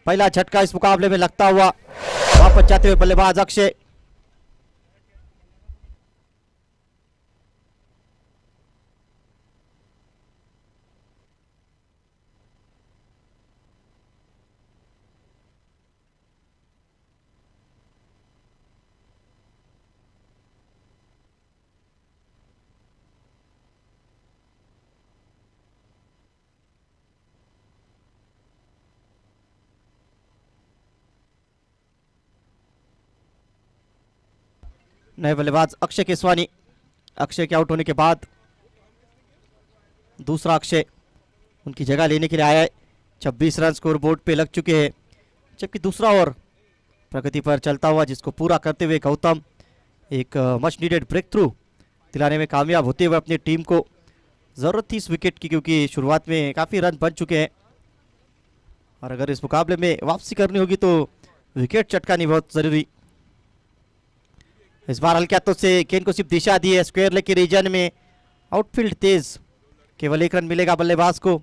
पहला झटका इस मुकाबले में लगता हुआ वापस जाते हुए बल्लेबाज अक्षय। नए बल्लेबाज अक्षय केसवानी। अक्षय के आउट होने के बाद दूसरा अक्षय उनकी जगह लेने के लिए आया है। 26 रन स्कोर बोर्ड पे लग चुके हैं, जबकि दूसरा ओवर प्रगति पर चलता हुआ, जिसको पूरा करते हुए गौतम एक मच नीडेड ब्रेक थ्रू दिलाने में कामयाब होते हुए अपनी टीम को। ज़रूरत थी इस विकेट की, क्योंकि शुरुआत में काफ़ी रन बन चुके हैं और अगर इस मुकाबले में वापसी करनी होगी तो विकेट चटकानी बहुत ज़रूरी। इस बार हल्के हाथों से गेंद को सिर्फ दिशा दी है स्क्वायर लेग के रीजन में। आउटफील्ड तेज, केवल 1 रन मिलेगा बल्लेबाज को।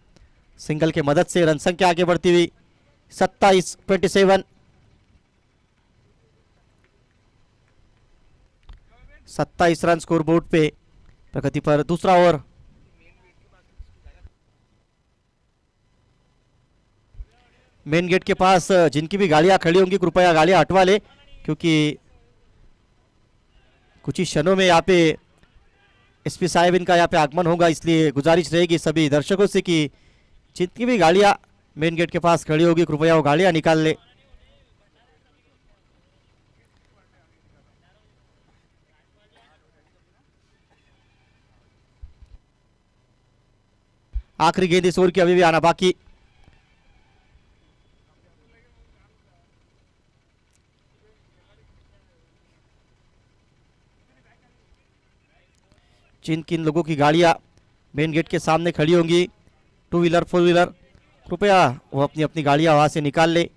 सिंगल के मदद से रन संख्या आगे बढ़ती हुई 27-27। 27 रन स्कोर बोर्ड पे। प्रगति पर दूसरा ओवर। मेन गेट के पास जिनकी भी गाड़ियां खड़ी होंगी कृपया गाड़ियां हटवा ले, क्योंकि कुछ ही क्षणों में यहाँ पे एसपी साहब इनका यहाँ पे आगमन होगा, इसलिए गुजारिश रहेगी सभी दर्शकों से कि जितनी भी गाड़ियां मेन गेट के पास खड़ी होगी कृपया वो गाड़ियां निकाल ले। आखिरी गेंद इस ओवर की अभी भी आना बाकी। जिन किन लोगों की गाड़ियां मेन गेट के सामने खड़ी होंगी, टू व्हीलर फोर व्हीलर, कृपया वो अपनी अपनी गाड़ियां वहां से निकाल ले।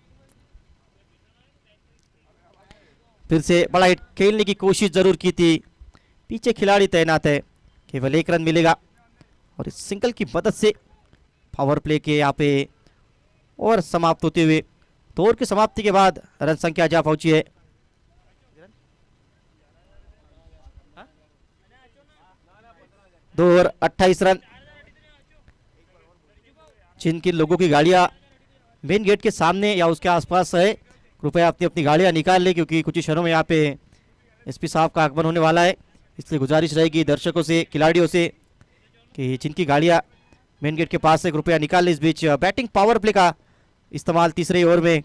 फिर से बड़ा हिट खेलने की कोशिश जरूर की थी, पीछे खिलाड़ी तैनात है, केवल 1 रन मिलेगा और इस सिंगल की मदद से पावर प्ले के यहाँ पे ओवर समाप्त होते हुए 2 ओवर की समाप्ति के बाद रन संख्या जा पहुंची है 2 ओवर 28 रन। जिन किन लोगों की गाड़ियां मेन गेट के सामने या उसके आसपास है कृपया अपनी अपनी गाड़ियां निकाल ले, क्योंकि कुछ ही क्षणों में यहाँ पे एसपी साहब का आगमन होने वाला है। इसलिए गुजारिश रहेगी दर्शकों से, खिलाड़ियों से कि जिनकी गाड़ियां मेन गेट के पास है कृपया निकाल ले। इस बीच बैटिंग पावर प्ले का इस्तेमाल तीसरे ओवर में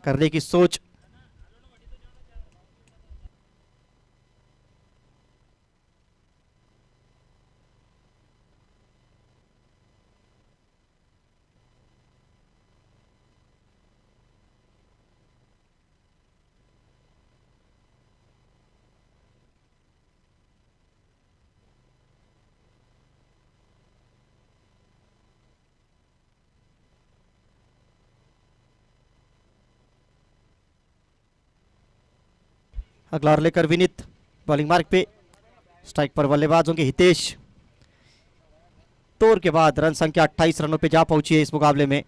करने की सोच। अगला ओवर लेकर विनीत बॉलिंग मार्ग पे, स्ट्राइक पर बल्लेबाज होंगे हितेश। 2 ओवर के बाद रन संख्या 28 रनों पे जा पहुंची है इस मुकाबले में।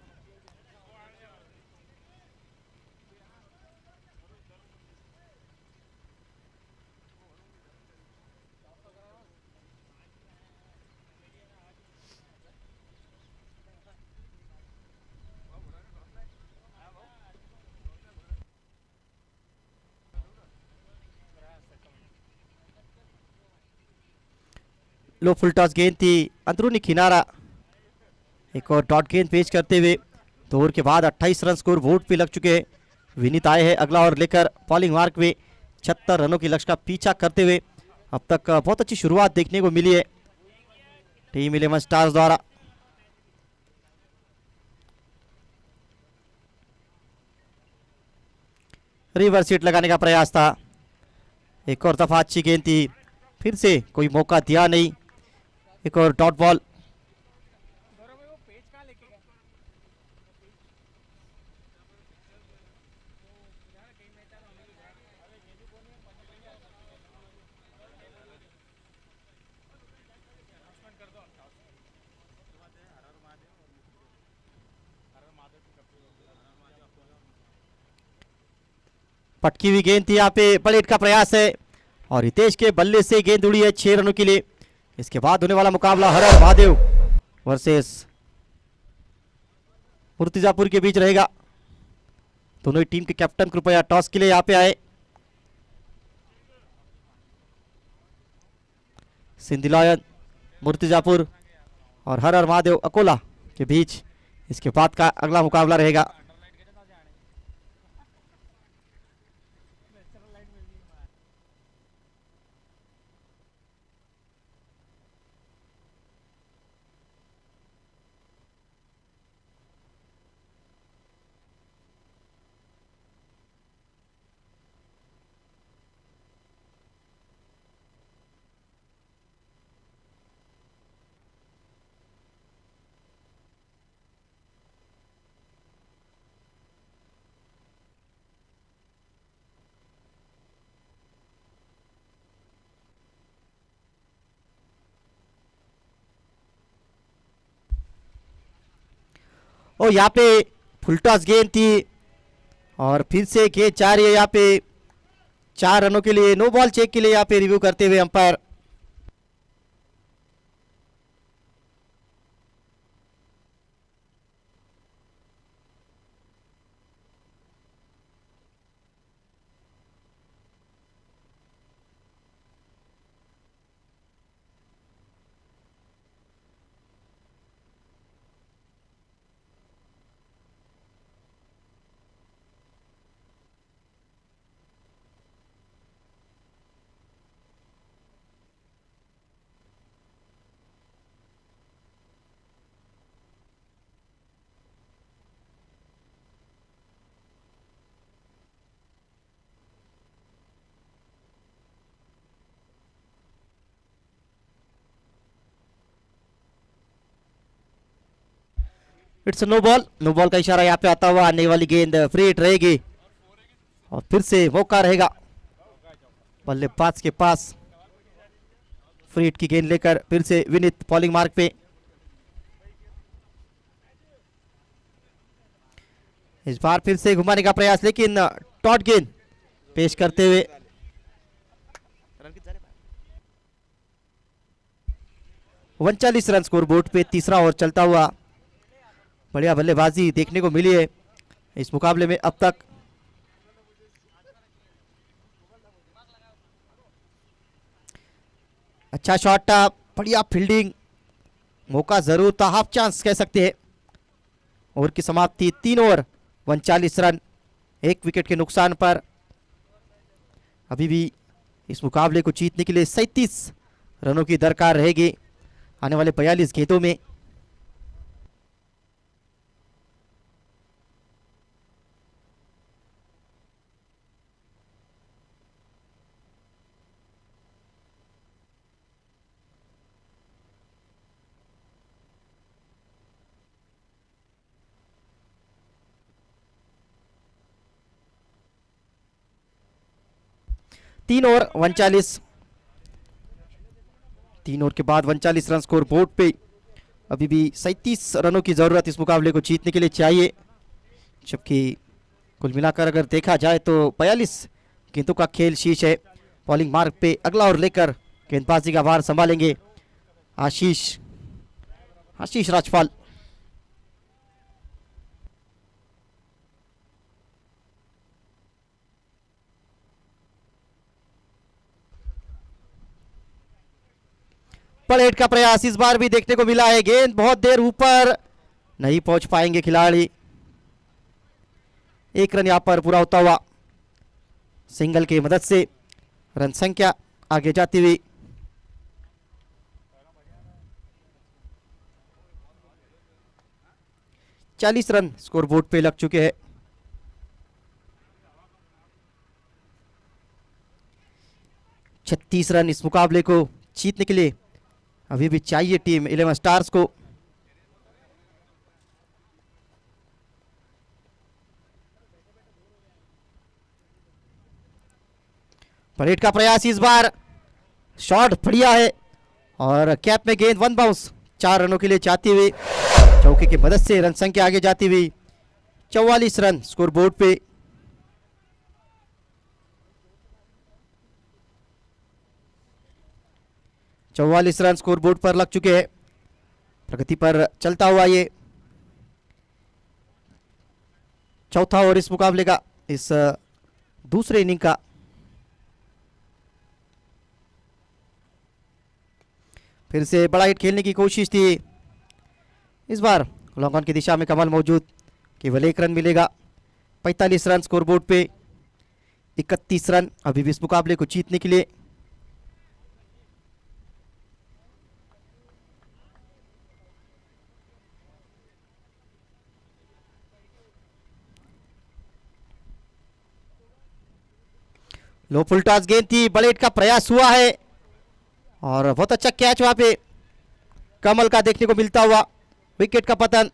लो फुल टॉस गेंद थी, अंदरूनी किनारा, एक और डॉट गेंद पेश करते हुए 2 ओवर के बाद 28 रन स्कोर बोर्ड पे लग चुके हैं। विनीत आए हैं अगला ओवर लेकर बॉलिंग मार्क में 76 रनों की लक्ष्य का पीछा करते हुए। अब तक बहुत अच्छी शुरुआत देखने को मिली है टीम 11 स्टार्स द्वारा। रिवर्स हिट लगाने का प्रयास था, एक और दफा अच्छी गेंद थी, फिर से कोई मौका दिया नहीं, एक और डॉट बॉल। पटकी हुई गेंद थी, यहाँ पे बड़े हिट का प्रयास है और हितेश के बल्ले से गेंद उड़ी है 6 रनों के लिए। इसके बाद होने वाला मुकाबला हर हर महादेव वर्सेस मुर्तिजापुर के बीच रहेगा। दोनों ही टीम के कैप्टन कृपया टॉस के लिए यहाँ पे आए। सिंधी लायन मुर्तिजापुर और हर हर महादेव अकोला के बीच इसके बाद का अगला मुकाबला रहेगा। और यहाँ पे फुल टॉस गेंद थी और फिर से गेंद जा रही है यहाँ पे 4 रनों के लिए नो बॉल चेक के लिए यहाँ पे रिव्यू करते हुए umpire. It's no ball, no ball का इशारा यहाँ पे आता हुआ, आने वाली गेंद फ्री हिट रहेगी और फिर से मौका रहेगा बल्लेबाज के पास फ्री हिट की गेंद लेकर फिर से विनीत बॉलिंग मार्क पे। इस बार फिर से घुमाने का प्रयास, लेकिन टॉट गेंद पेश करते हुए 39 रन स्कोर बोर्ड पे। तीसरा ओवर चलता हुआ, बढ़िया बल्लेबाजी देखने को मिली है इस मुकाबले में अब तक। अच्छा शॉट, बढ़िया फील्डिंग, मौका जरूर था, हाफ चांस कह सकते हैं। ओवर की समाप्ति 3 ओवर 39 रन, 1 विकेट के नुकसान पर। अभी भी इस मुकाबले को जीतने के लिए 37 रनों की दरकार रहेगी आने वाले 42 गेंदों में। तीन ओवर 39 के बाद 39 रन स्कोर बोर्ड पे। अभी भी 37 रनों की जरूरत इस मुकाबले को जीतने के लिए चाहिए, जबकि कुल मिलाकर अगर देखा जाए तो 42 गेंदों का खेल शीश है। बॉलिंग मार्ग पे अगला ओवर लेकर गेंदबाजी का भार संभालेंगे आशीष राजपाल। बड़े हिट का प्रयास इस बार भी देखने को मिला है, गेंद बहुत देर ऊपर, नहीं पहुंच पाएंगे खिलाड़ी। 1 रन यहां पर पूरा होता हुआ, सिंगल की मदद से रन संख्या आगे जाती हुई। चालीस रन स्कोर बोर्ड पे लग चुके हैं। छत्तीस रन इस मुकाबले को जीतने के लिए अभी भी चाहिए टीम 11 स्टार्स को। परेड का प्रयास इस बार, शॉट बढ़िया है और कैप में गेंद, 1 बाउंस, 4 रनों के लिए चाहती हुई चौके की मदद से रन संख्या आगे जाती हुई। 44 रन स्कोर बोर्ड पे। चौवालीस रन स्कोर बोर्ड पर लग चुके हैं। प्रगति पर चलता हुआ ये चौथा ओवर इस मुकाबले का, इस दूसरे इनिंग का। फिर से बड़ा हिट खेलने की कोशिश थी, इस बार लॉन्ग ऑन की दिशा में कमल मौजूद, केवल 1 रन मिलेगा। 45 रन स्कोर बोर्ड पे, 31 रन अभी भी इस मुकाबले को जीतने के लिए। लो फुल टॉस गेंद थी, बड़े हिट का प्रयास हुआ है और बहुत अच्छा कैच वहां पे कमल का देखने को मिलता हुआ, विकेट का पतन।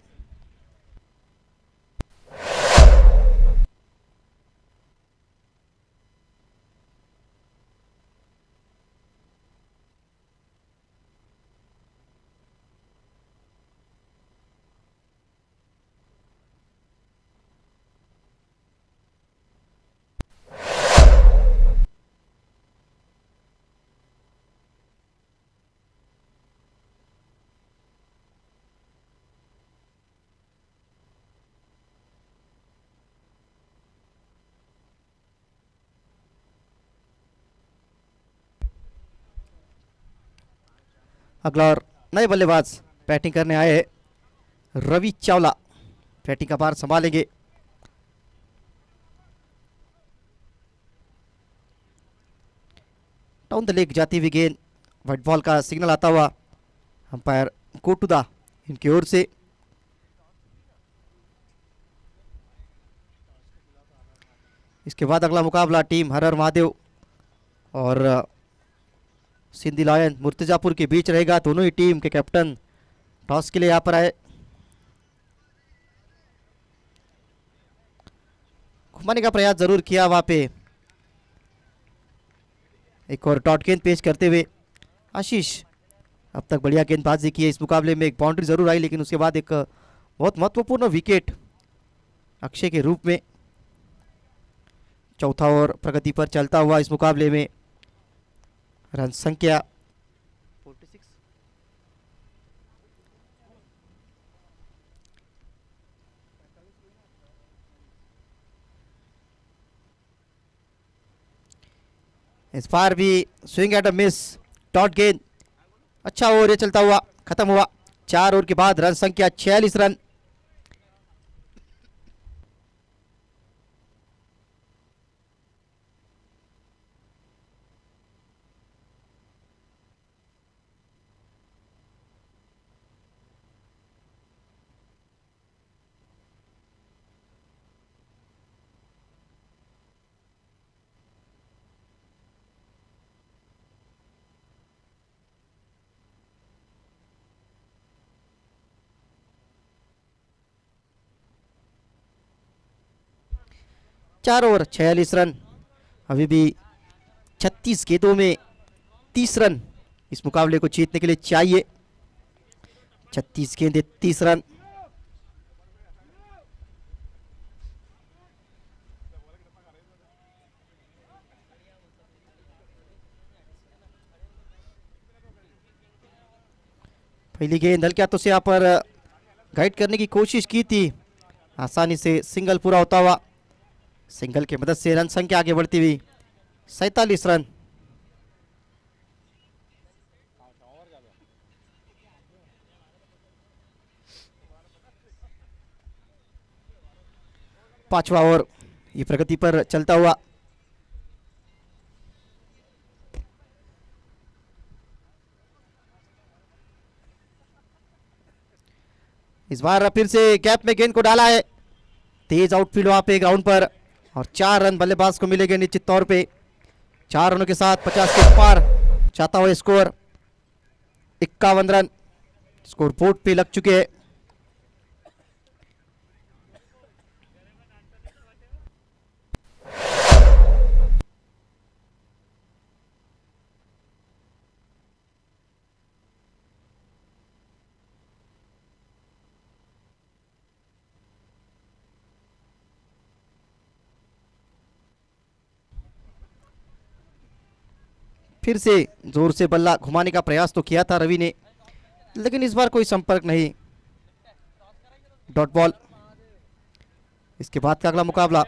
अगला और नए बल्लेबाज बैटिंग करने आए हैं रवि चावला, बैटिंग का भार संभालेंगे। डाउन द लेग जाती हुई गेंद, व्हाइट बॉल का सिग्नल आता हुआ अंपायर कोटुदा इनकी ओर से। इसके बाद अगला मुकाबला टीम हर हर महादेव और सिंधी लायन मुर्तजापुर के बीच रहेगा। दोनों ही टीम के कैप्टन टॉस के लिए यहाँ पर आए। घुमाने का प्रयास जरूर किया वहां पे, एक और डॉट गेंद पेश करते हुए आशीष अब तक बढ़िया गेंदबाजी की है इस मुकाबले में। एक बाउंड्री जरूर आई, लेकिन उसके बाद एक बहुत महत्वपूर्ण विकेट अक्षय के रूप में। चौथा ओवर प्रगति पर चलता हुआ इस मुकाबले में रन संख्या 46। इस बार भी swing at a miss, dot गेंद। अच्छा ओवर ये चलता हुआ खत्म हुआ। 4 ओवर के बाद रन संख्या 46 रन। चार ओवर 46 रन। अभी भी 36 गेंदों में 30 रन इस मुकाबले को जीतने के लिए चाहिए। 36 गेंदे 30 रन। पहली गेंद हल्के हाथों से यहाँ पर गाइड करने की कोशिश की थी, आसानी से सिंगल पूरा होता हुआ। सिंगल की मदद से रन संख्या आगे बढ़ती हुई 47 रन। पांचवा ओवर ये प्रगति पर चलता हुआ। इस बार फिर से गैप में गेंद को डाला है, तेज आउटफील्ड वहां पे ग्राउंड पर, और 4 रन बल्लेबाज को मिलेंगे निश्चित तौर पे। 4 रनों के साथ 50 के पार चाहता हुआ स्कोर 51 रन स्कोर बोर्ड पे लग चुके हैं। फिर से जोर से बल्ला घुमाने का प्रयास तो किया था रवि ने, लेकिन इस बार कोई संपर्क नहीं, डॉट बॉल। इसके बाद का अगला मुकाबला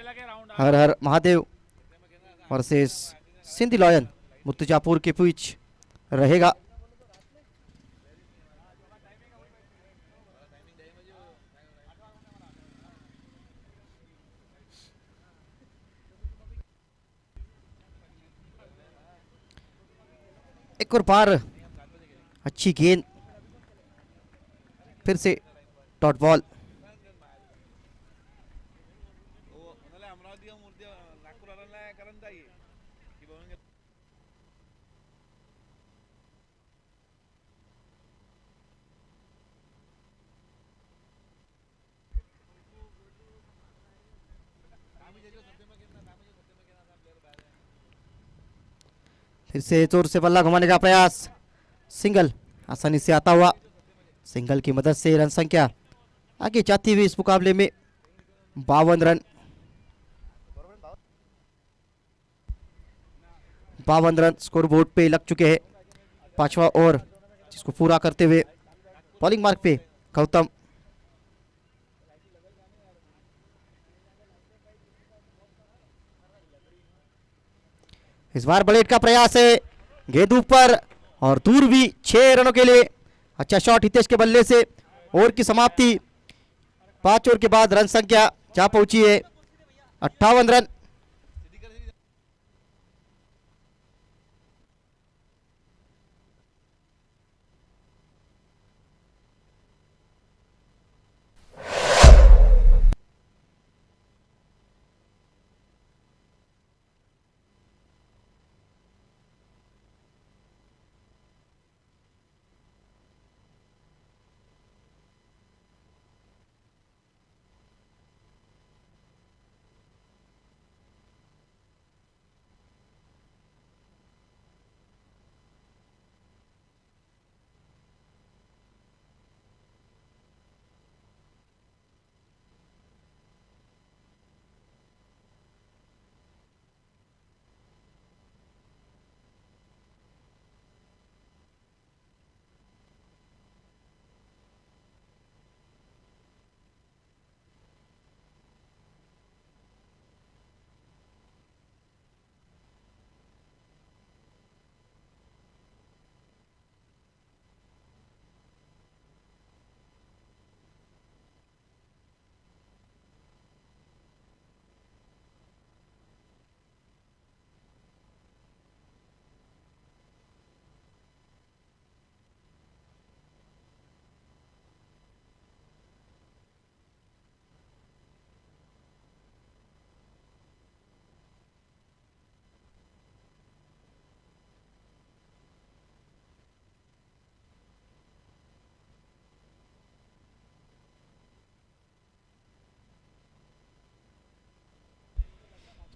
हर हर महादेव वर्सेस सिंधी लायन मुर्तजापुर के बीच रहेगा। एक और बार अच्छी गेंद, फिर से डॉट बॉल। फिर से जोर से बल्ला घुमाने का प्रयास, सिंगल आसानी से आता हुआ। सिंगल की मदद से रन संख्या आगे जाती हुई इस मुकाबले में 52 रन। 52 रन स्कोर बोर्ड पे लग चुके हैं। पांचवा ओवर जिसको पूरा करते हुए बॉलिंग मार्क पे गौतम। इस बार ब्लेड का प्रयास है, गेंद ऊपर और दूर भी 6 रनों के लिए। अच्छा शॉट हितेश के बल्ले से। ओवर की समाप्ति, 5 ओवर के बाद रन संख्या जा पहुंची है 58 रन।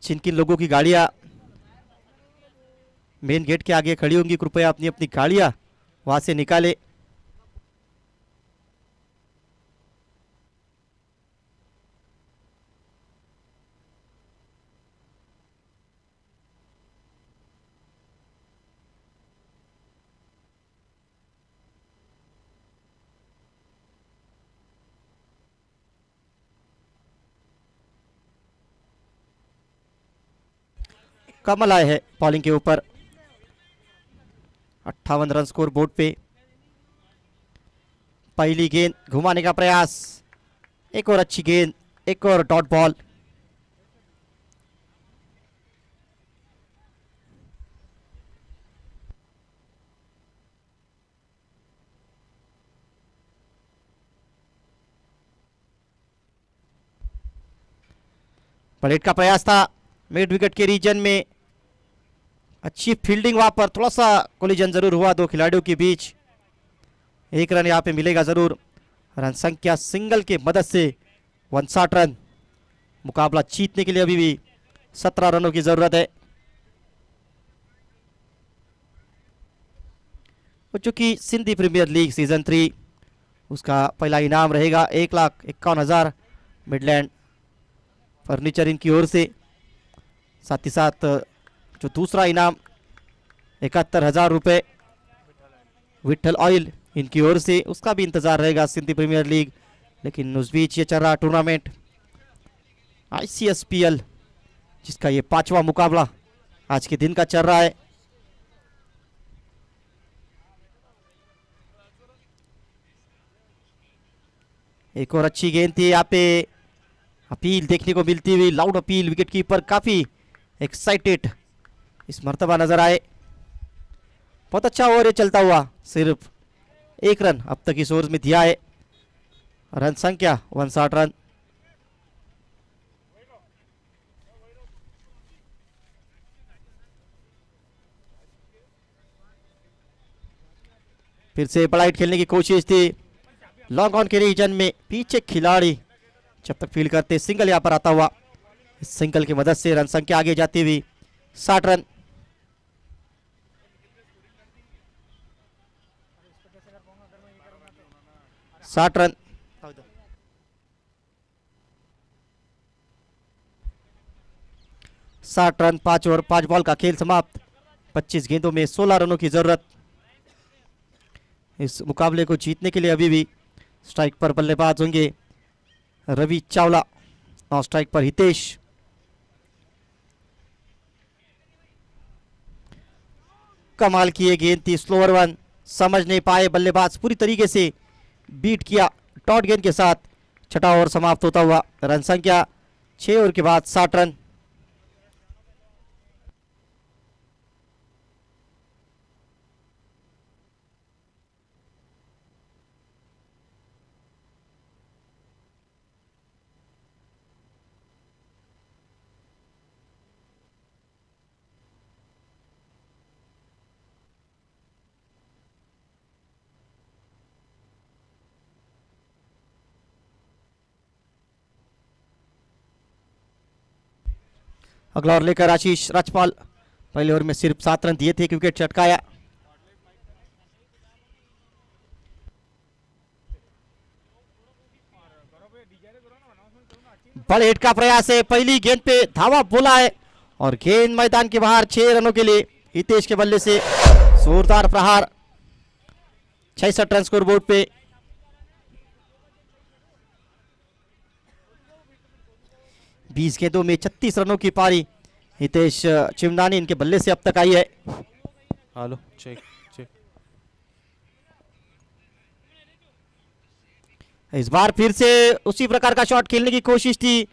जिन किन लोगों की गाड़ियां मेन गेट के आगे खड़ी होंगी, कृपया अपनी अपनी गाड़ियां वहां से निकालें। कमल आए हैं बॉलिंग के ऊपर। 58 रन स्कोर बोर्ड पे। पहली गेंद घुमाने का प्रयास, एक और अच्छी गेंद, एक और डॉट बॉल। पलेट का प्रयास था मिड विकेट के रीजन में। अच्छी फील्डिंग वहां पर, थोड़ा सा कोलिजन जरूर हुआ दो खिलाड़ियों के बीच। एक रन यहां पे मिलेगा जरूर। रन संख्या सिंगल के मदद से 59 रन। मुकाबला जीतने के लिए अभी भी 17 रनों की जरूरत है। चूंकि सिंधी प्रीमियर लीग सीजन 3 उसका पहला इनाम रहेगा 1,51,000 मिडलैंड फर्नीचर इनकी ओर से। साथ ही साथ जो दूसरा इनाम 71,000 रुपये विठल ऑयल इनकी ओर से, उसका भी इंतजार रहेगा सिंधी प्रीमियर लीग। लेकिन उस बीच ये चल रहा टूर्नामेंट ICSPL, जिसका ये 5वां मुकाबला आज के दिन का चल रहा है। एक और अच्छी गेंद थी यहाँ पे, अपील देखने को मिलती हुई, लाउड अपील। विकेट कीपर काफी एक्साइटेड इस मर्तबा नजर आए। बहुत अच्छा ओवर ये चलता हुआ, सिर्फ 1 रन अब तक इस ओवर में दिया है। रन संख्या 59 रन। फिर से बड़ा हिट खेलने की कोशिश थी लॉन्ग ऑन के रीजन में। पीछे खिलाड़ी जब तक फील्ड करते, सिंगल यहां पर आता हुआ। इस सिंगल की मदद से रन संख्या आगे जाती हुई 60 रन। साठ रन। 60 रन, 5 ओवर 5 बॉल का खेल समाप्त। 25 गेंदों में 16 रनों की जरूरत। इस मुकाबले को जीतने के लिए अभी भी स्ट्राइक पर बल्लेबाज होंगे रवि चावला और स्ट्राइक पर हितेश। कमाल की ये गेंद थी, स्लोअर वन, समझ नहीं पाए बल्लेबाज, पूरी तरीके से बीट किया डॉट गेंद के साथ। छठा ओवर समाप्त होता हुआ रन संख्या 6 ओवर के बाद 60 रन। अगला ओवर लेकर आशीष राजपाल, पहले ओवर में सिर्फ 7 रन दिए थे, विकेट चटकाया। बड़े हिट का प्रयास है, पहली गेंद पे धावा बोला है और गेंद मैदान के बाहर। 6 रनों के लिए हितेश के बल्ले से जोरदार प्रहार। 66 रन स्कोर बोर्ड पे। बीस गेंदों में 36 रनों की पारी हितेश चिमनानी इनके बल्ले से अब तक आई है। Hello check check. इस बार फिर से उसी प्रकार का शॉट खेलने की कोशिश थी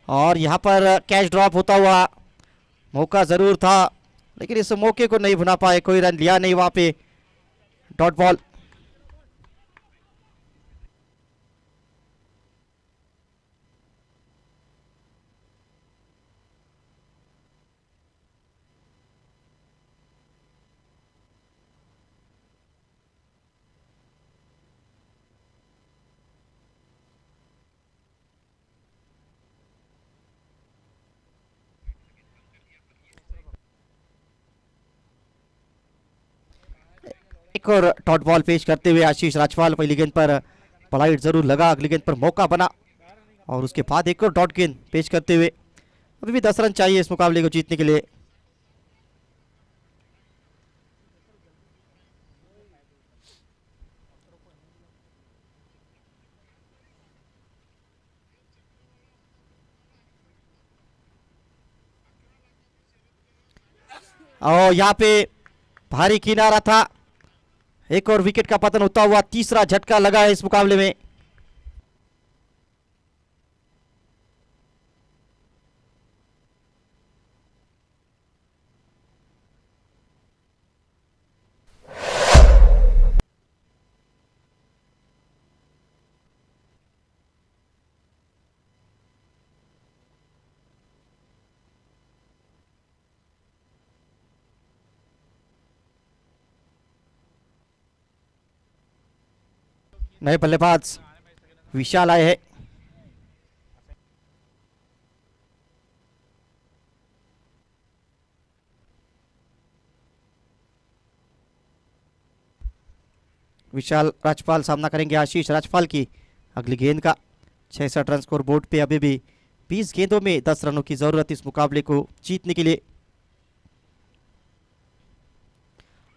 और यहां पर कैच ड्रॉप होता हुआ, मौका जरूर था लेकिन इस मौके को नहीं भुना पाए, कोई रन लिया नहीं वहां पे। Dot ball. एक और डॉट बॉल पेश करते हुए आशीष राजपाल, पहली गेंद पर पलाइट जरूर लगा, अगली गेंद पर मौका बना और उसके बाद एक और डॉट गेंद पेश करते हुए अभी भी 10 रन चाहिए इस मुकाबले को जीतने के लिए। और यहाँ पे भारी किनारा था, एक और विकेट का पतन होता हुआ तीसरा झटका लगा है इस मुकाबले में। नए बल्लेबाज विशाल आए हैं। विशाल राजपाल सामना करेंगे आशीष राजपाल की अगली गेंद का। 66 रन स्कोर बोर्ड पे, अभी भी 20 गेंदों में 10 रनों की जरूरत इस मुकाबले को जीतने के लिए।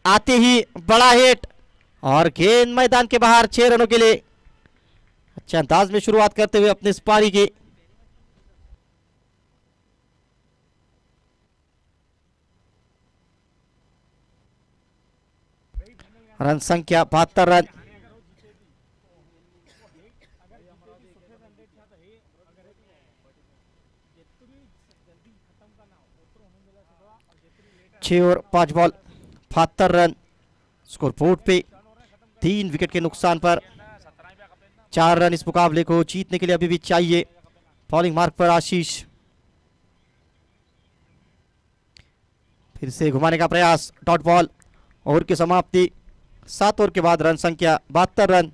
आते ही बड़ा हिट और गेंद मैदान के बाहर। 6 रनों के लिए अच्छे अंदाज में शुरुआत करते हुए अपने इस पारी की। रन संख्या 72 रन। छह और 5 बॉल, 72 रन स्कोर बोर्ड पे। 3 विकेट के नुकसान पर 4 रन इस मुकाबले को जीतने के लिए अभी भी चाहिए। बॉलिंग मार्क पर आशीष, फिर से घुमाने का प्रयास, डॉट बॉल। ओवर की समाप्ति 7 ओवर के बाद रन संख्या 72 रन।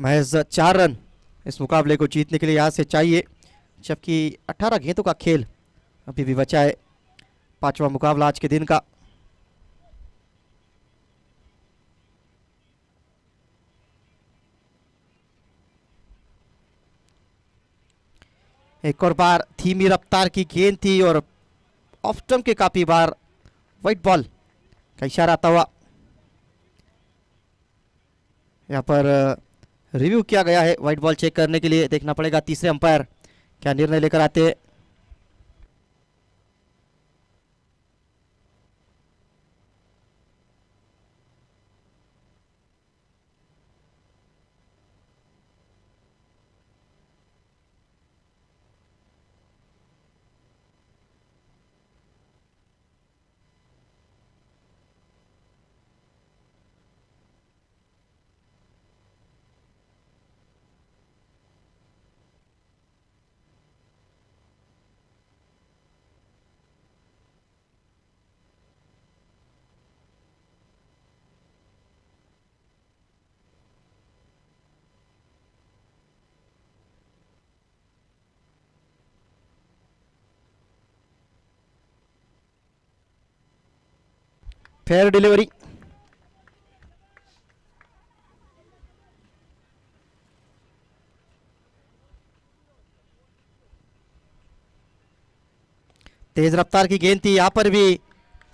महज 4 रन इस मुकाबले को जीतने के लिए यहाँ से चाहिए, जबकि 18 गेंदों का खेल अभी भी बचा है। 5वां मुकाबला आज के दिन का। एक और बार धीमी रफ्तार की गेंद थी और ऑफ स्टंप के काफी बार वाइट बॉल का इशारा आता हुआ। यहाँ पर रिव्यू किया गया है वाइट बॉल चेक करने के लिए। देखना पड़ेगा तीसरे अंपायर क्या निर्णय लेकर आते हैं। Fair delivery. तेज रफ्तार की गेंद थी, यहां पर भी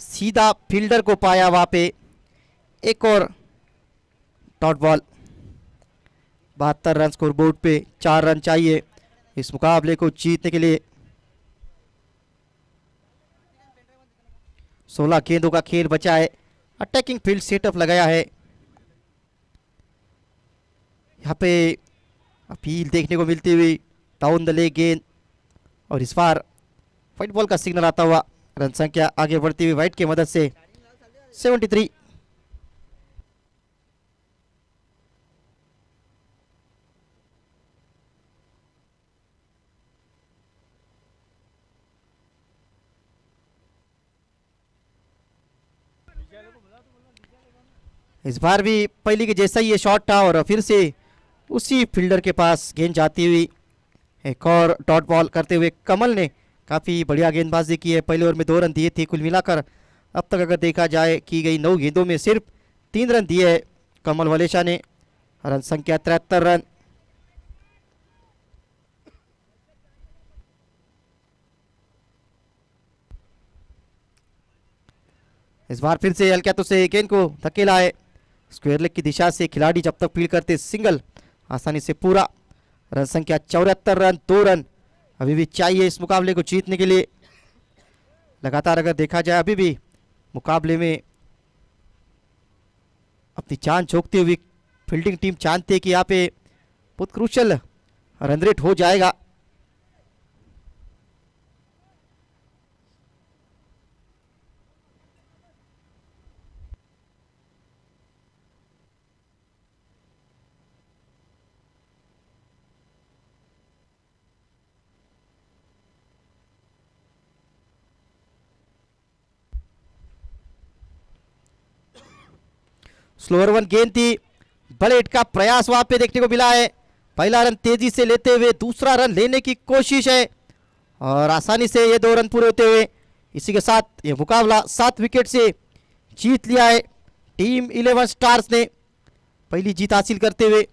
सीधा फील्डर को पाया। वहां पे एक और dot ball. 72 run score board पे, 4 रन चाहिए इस मुकाबले को जीतने के लिए। 16 गेंदों का खेल बचा है। अटैकिंग फील्ड सेटअप लगाया है। यहाँ पे अपील देखने को मिलती हुई, डाउन द लेग गेंद, और इस बार व्हाइट बॉल का सिग्नल आता हुआ। रन संख्या आगे बढ़ती हुई व्हाइट की मदद से 73। इस बार भी पहले के जैसा ही ये शॉट था और फिर से उसी फील्डर के पास गेंद जाती हुई। एक और डॉट बॉल करते हुए कमल ने काफ़ी बढ़िया गेंदबाजी की है। पहले ओवर में 2 रन दिए थे। कुल मिलाकर अब तक अगर देखा जाए की गई 9 गेंदों में सिर्फ 3 रन दिए है कमल वलेशा ने। रन संख्या 73 रन। इस बार फिर से हल्का तो से गेंद को धकेला है। स्क्वायर लेग की दिशा से खिलाड़ी जब तक फील्ड करते सिंगल आसानी से पूरा। रन संख्या 74 रन। 2 रन अभी भी चाहिए इस मुकाबले को जीतने के लिए। लगातार अगर देखा जाए अभी भी मुकाबले में अपनी जान झोंकती हुई फील्डिंग टीम जानती है कि यहाँ पे बहुत क्रूशल रन रेट हो जाएगा। स्लोअर वन गेंद थी, बड़े हिट का प्रयास वहां पे देखने को मिला है। पहला रन तेजी से लेते हुए दूसरा रन लेने की कोशिश है और आसानी से ये 2 रन पूरे होते हुए इसी के साथ ये मुकाबला 7 विकेट से जीत लिया है टीम 11 स्टार्स ने। पहली जीत हासिल करते हुए